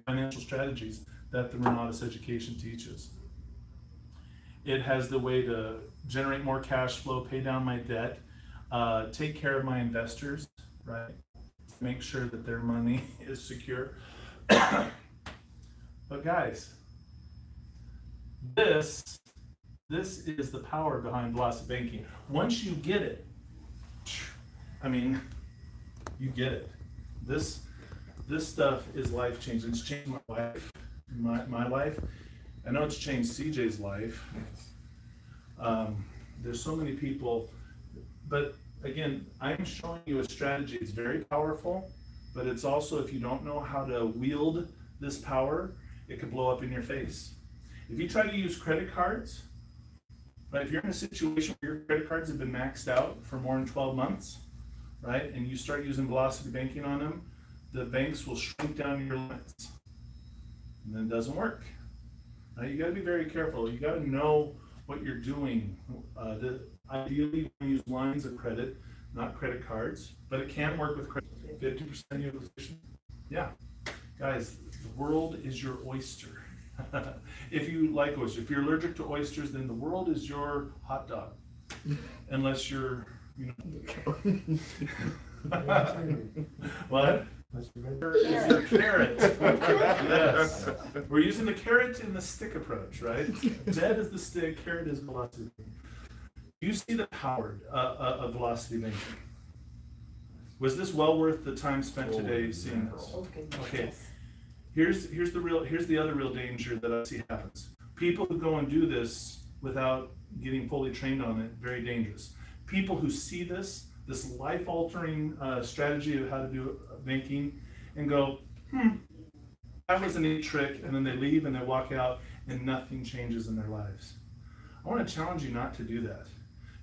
financial strategies that the Renatus education teaches. It has the way to generate more cash flow, pay down my debt, take care of my investors, right? Make sure that their money is secure. But guys, this is the power behind velocity banking. Once you get it, I mean, you get it. This stuff is life changing. It's changed my life, my life. I know it's changed CJ's life. There's so many people, but again, I'm showing you a strategy. It's very powerful, but it's also, if you don't know how to wield this power, it could blow up in your face. If you try to use credit cards, right, if you're in a situation where your credit cards have been maxed out for more than 12 months, right, and you start using velocity banking on them, the banks will shrink down your limits, and then it doesn't work. Now you got to be very careful. You got to know what you're doing. Ideally, you want to use lines of credit, not credit cards, but it can work with credit. 50% utilization. Yeah, guys, the world is your oyster. If you like oysters, if you're allergic to oysters, then the world is your hot dog. Unless you're, you know. What? Is your carrot. Yes. We're using the carrot and the stick approach, right? Dead is the stick, carrot is velocity. Do you see the power of velocity banking? Was this well worth the time spent today seeing this? Okay. Here's the other real danger that I see happens. People who go and do this without getting fully trained on it, very dangerous. People who see this life-altering strategy of how to do banking and go, that was a neat trick, and then they leave and they walk out and nothing changes in their lives. I want to challenge you not to do that.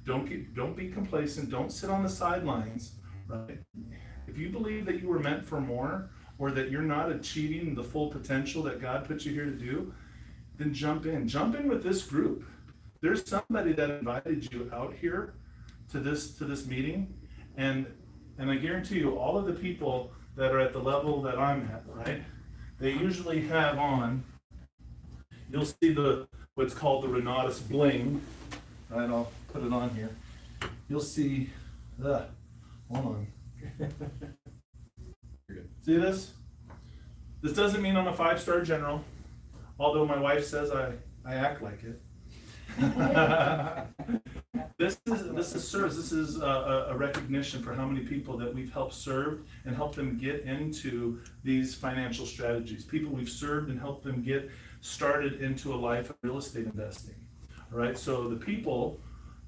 Don't be complacent. Don't sit on the sidelines, right? If you believe that you were meant for more, or that you're not achieving the full potential that God put you here to do, then jump in. Jump in with this group. There's somebody that invited you out here to this meeting, and I guarantee you, all of the people that are at the level that I'm at, right? They usually have on, you'll see what's called the Renatus bling, right? I'll put it on here. You'll see, hold on. See this? This doesn't mean I'm a 5-star general, although my wife says I act like it. This is service. This is a recognition for how many people that we've helped serve and helped them get into these financial strategies. People we've served and helped them get started into a life of real estate investing. All right. So the people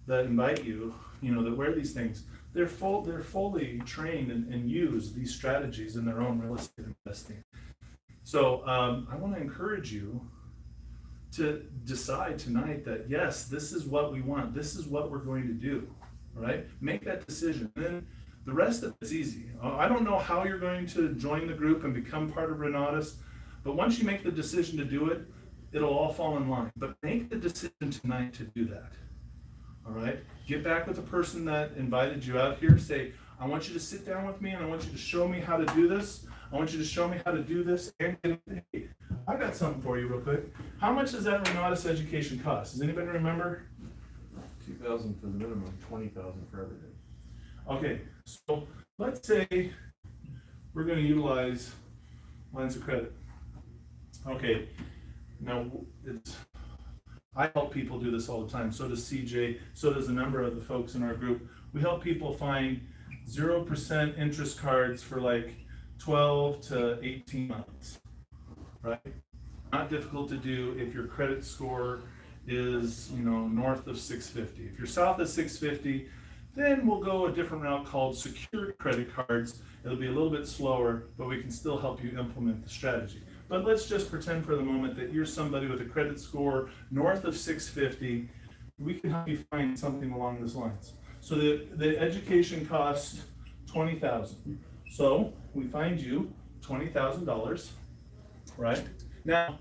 that invite you, that wear these things, they're fully trained and use these strategies in their own real estate investing. So I want to encourage you to decide tonight that, yes, this is what we want. This is what we're going to do, right? Make that decision. And then the rest of it's easy. I don't know how you're going to join the group and become part of Renatus, but once you make the decision to do it, it'll all fall in line. But make the decision tonight to do that, all right? Get back with the person that invited you out here. Say, I want you to sit down with me and I want you to show me how to do this. I want you to show me how to do this. And hey, I got something for you real quick. How much does that Renatus education cost? Does anybody remember? $2,000 for the minimum, $20,000 for everything. Okay, so let's say we're going to utilize lines of credit. Okay, now I help people do this all the time. So does CJ. So does a number of the folks in our group. We help people find 0% interest cards for like 12 to 18 months, right? Not difficult to do if your credit score is, north of 650. If you're south of 650, then we'll go a different route called secured credit cards. It'll be a little bit slower, but we can still help you implement the strategy. But let's just pretend for the moment that you're somebody with a credit score north of 650. We can help you find something along those lines. So the education costs $20,000. So we find you $20,000, right? Now,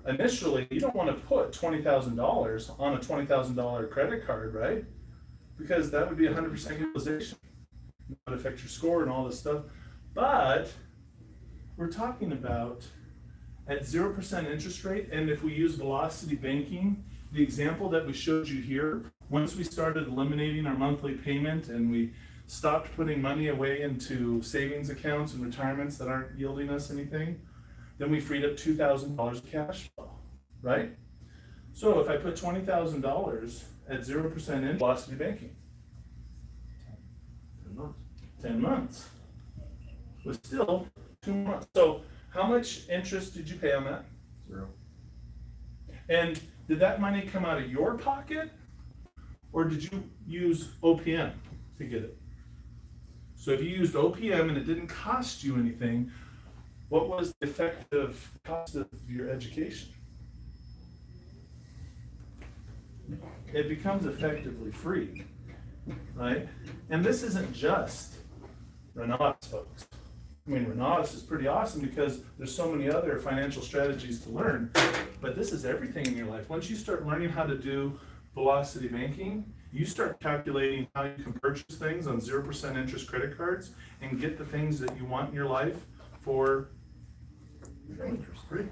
initially, you don't want to put $20,000 on a $20,000 credit card, right? Because that would be 100% utilization. It would affect your score and all this stuff. But we're talking about at 0% interest rate, and if we use velocity banking, the example that we showed you here, once we started eliminating our monthly payment and we stopped putting money away into savings accounts and retirements that aren't yielding us anything, then we freed up $2,000 of cash flow, right? So if I put $20,000 at 0% in velocity banking, 10 months. 10 months, was still 2 months. So how much interest did you pay on that? 0. And did that money come out of your pocket, or did you use OPM to get it? So if you used OPM and it didn't cost you anything, what was the effective cost of your education? It becomes effectively free, right? And this isn't just Renatus, folks. I mean, Renatus is pretty awesome because there's so many other financial strategies to learn, but this is everything in your life. Once you start learning how to do velocity banking, you start calculating how you can purchase things on 0% interest credit cards and get the things that you want in your life for no interest, free,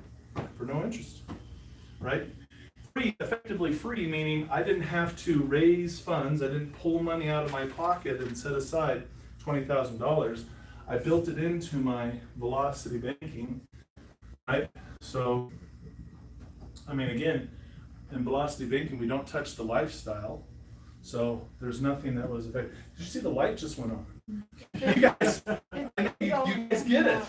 for no interest, right? Free, effectively free, meaning I didn't have to raise funds. I didn't pull money out of my pocket and set aside $20,000. I built it into my velocity banking, right? So, I mean, again, in velocity banking, we don't touch the lifestyle. So there's nothing that was affected. Did you see the light just went on? You guys, you guys get it.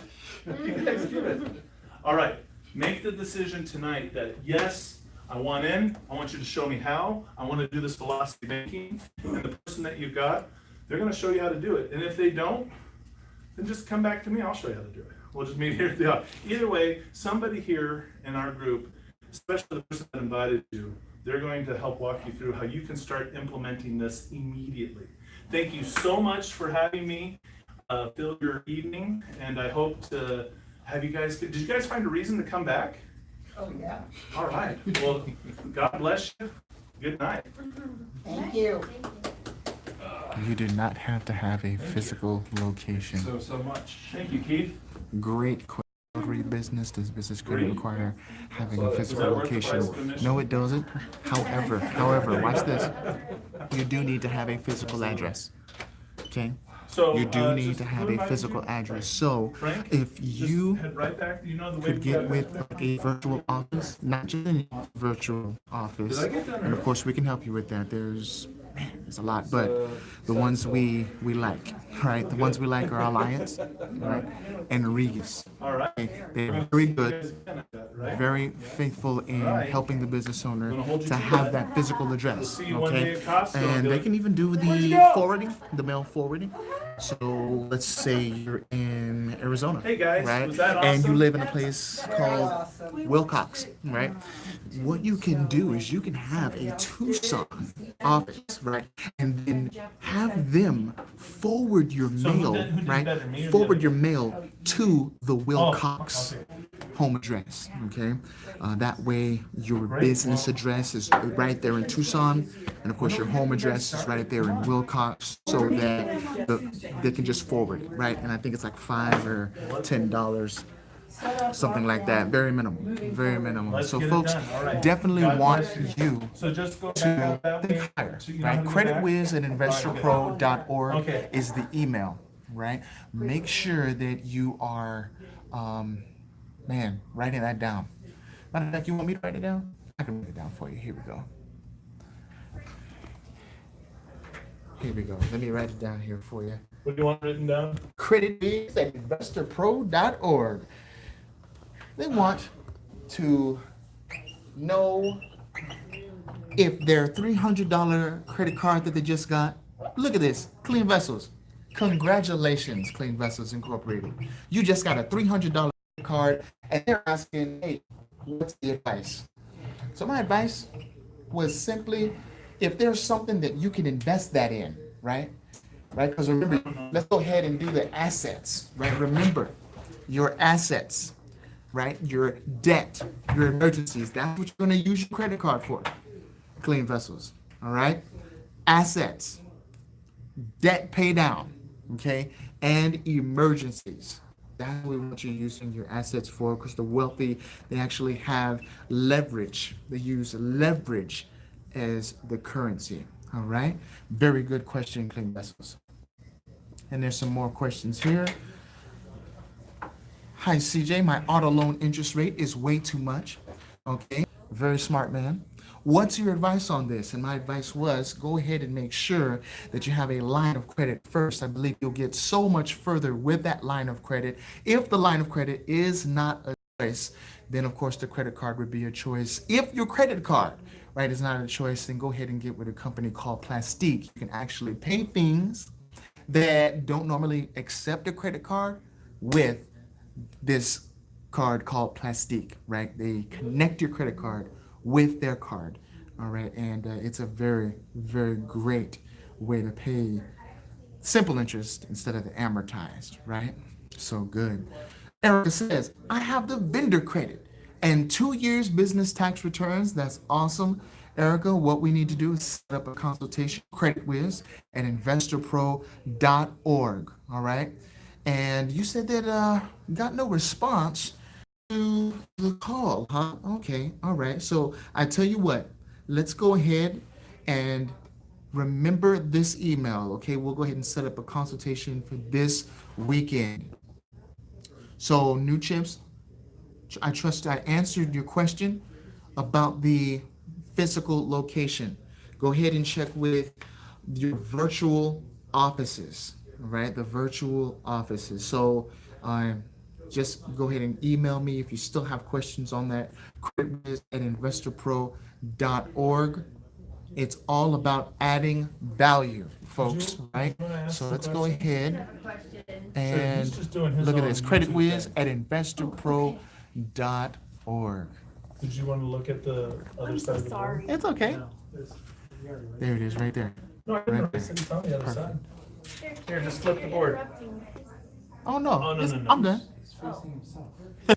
You guys get it. All right, make the decision tonight that yes, I want in. I want you to show me how. I want to do this velocity banking. And the person that you got, they're going to show you how to do it. And if they don't, then just come back to me. I'll show you how to do it. We'll just meet here at the office. Either way, somebody here in our group, especially the person that invited you, they're going to help walk you through how you can start implementing this immediately. Thank you so much for having me fill your evening, and I hope to Have you guys, did you guys find a reason to come back? Oh, yeah. All right, well, God bless you. Good night. Thank you. You do not have to have a physical location. So much. Thank you, Keith. Great question. Notary business, does business credit Great. require having So a is physical that worth the location? price of admission? No, it doesn't. However, watch this. You do need to have a physical address. Okay? So You do need just to have who a invited physical you? address. So Frank? if Just you head right back. You know the way could we get got with back. like a virtual office, not just a virtual office. Did I get done And of early? course, we can help you with that. There's a lot, but the ones we like, right? The ones we like are Alliance, right? And Regis. All right. They're very good, You guys again at that, right? very faithful in helping the business owner Gonna hold you to to have that. that physical address. See you one day Okay, at Costco, and they Billy. can even do Where'd the you go? forwarding, the mail forwarding. So let's say you're in Arizona, Hey, guys, right? was that And you awesome? live in a place called Awesome. Wilcox, right? What you can do is you can have a Tucson office, right? And then have them forward your So who mail, did- who did right? better, me or Forward Billy? your mail to the Wilcox okay. home address, okay? That way your Great. business address is right there in Tucson, and of course your home address is right there in Wilcox, so that they can just forward it, right? And I think it's like $5 or $10, something like that. Very minimal, very minimal. Let's So get it folks, done. All right. definitely God want bless you So just go back to out that way. think higher, So you know how right? to get back? CreditWiz at investorpro.org Okay. is the email, right? Make sure that you are, writing that down. Matter of fact, you want me to write it down? I can write it down for you. Here we go. Here we go. Let me write it down here for you. What do you want written down? CreditWiz at investorpro.org. They want to know if their $300 credit card that they just got. Look at this, Clean Vessels. Congratulations, Clean Vessels Incorporated. You just got a $300 card, and they're asking, hey, what's the advice? So my advice was simply, if there's something that you can invest that in, right? Right? Because remember, let's go ahead and do the assets, right? Remember, your assets, right? Your debt, your emergencies. That's what you're going to use your credit card for. Clean Vessels, all right? Assets, debt pay down, okay? And emergencies. That's what we want you using your assets for, because the wealthy, they actually have leverage. They use leverage as the currency, all right? Very good question, Clean Vessels. And there's some more questions here. Hi, CJ. My auto loan interest rate is way too much. Okay, very smart man. What's your advice on this? And my advice was go ahead and make sure that you have a line of credit first. I believe you'll get so much further with that line of credit. If the line of credit is not a choice, then of course the credit card would be a choice. If your credit card, right, is not a choice, then go ahead and get with a company called Plastique. You can actually pay things that don't normally accept a credit card with this card called Plastique, right? They connect your credit card with their card, all right? And it's a very, very great way to pay simple interest instead of the amortized, right? So good. Erica says, I have the vendor credit and 2 years business tax returns. That's awesome. Erica, what we need to do is set up a consultation, CreditWiz at investorpro.org, all right? And you said that got no response to the call, huh? Okay, all right. So I tell you what, let's go ahead and remember this email, okay? We'll go ahead and set up a consultation for this weekend. So New Chips, I trust I answered your question about the physical location. Go ahead and check with your virtual offices, right? The virtual offices. So just go ahead and email me if you still have questions on that. CreditWiz at investorpro.org. It's all about adding value, folks, right? So let's go ahead and look at this. CreditWiz at investorpro.org. Did you want to look at the other I'm side so of the board? sorry. It's okay. There it is, right there. No, I remember. I said it's on the other side. Here, just flip the board. Oh no, Oh, no, it's- no, no. I'm done. Oh. himself.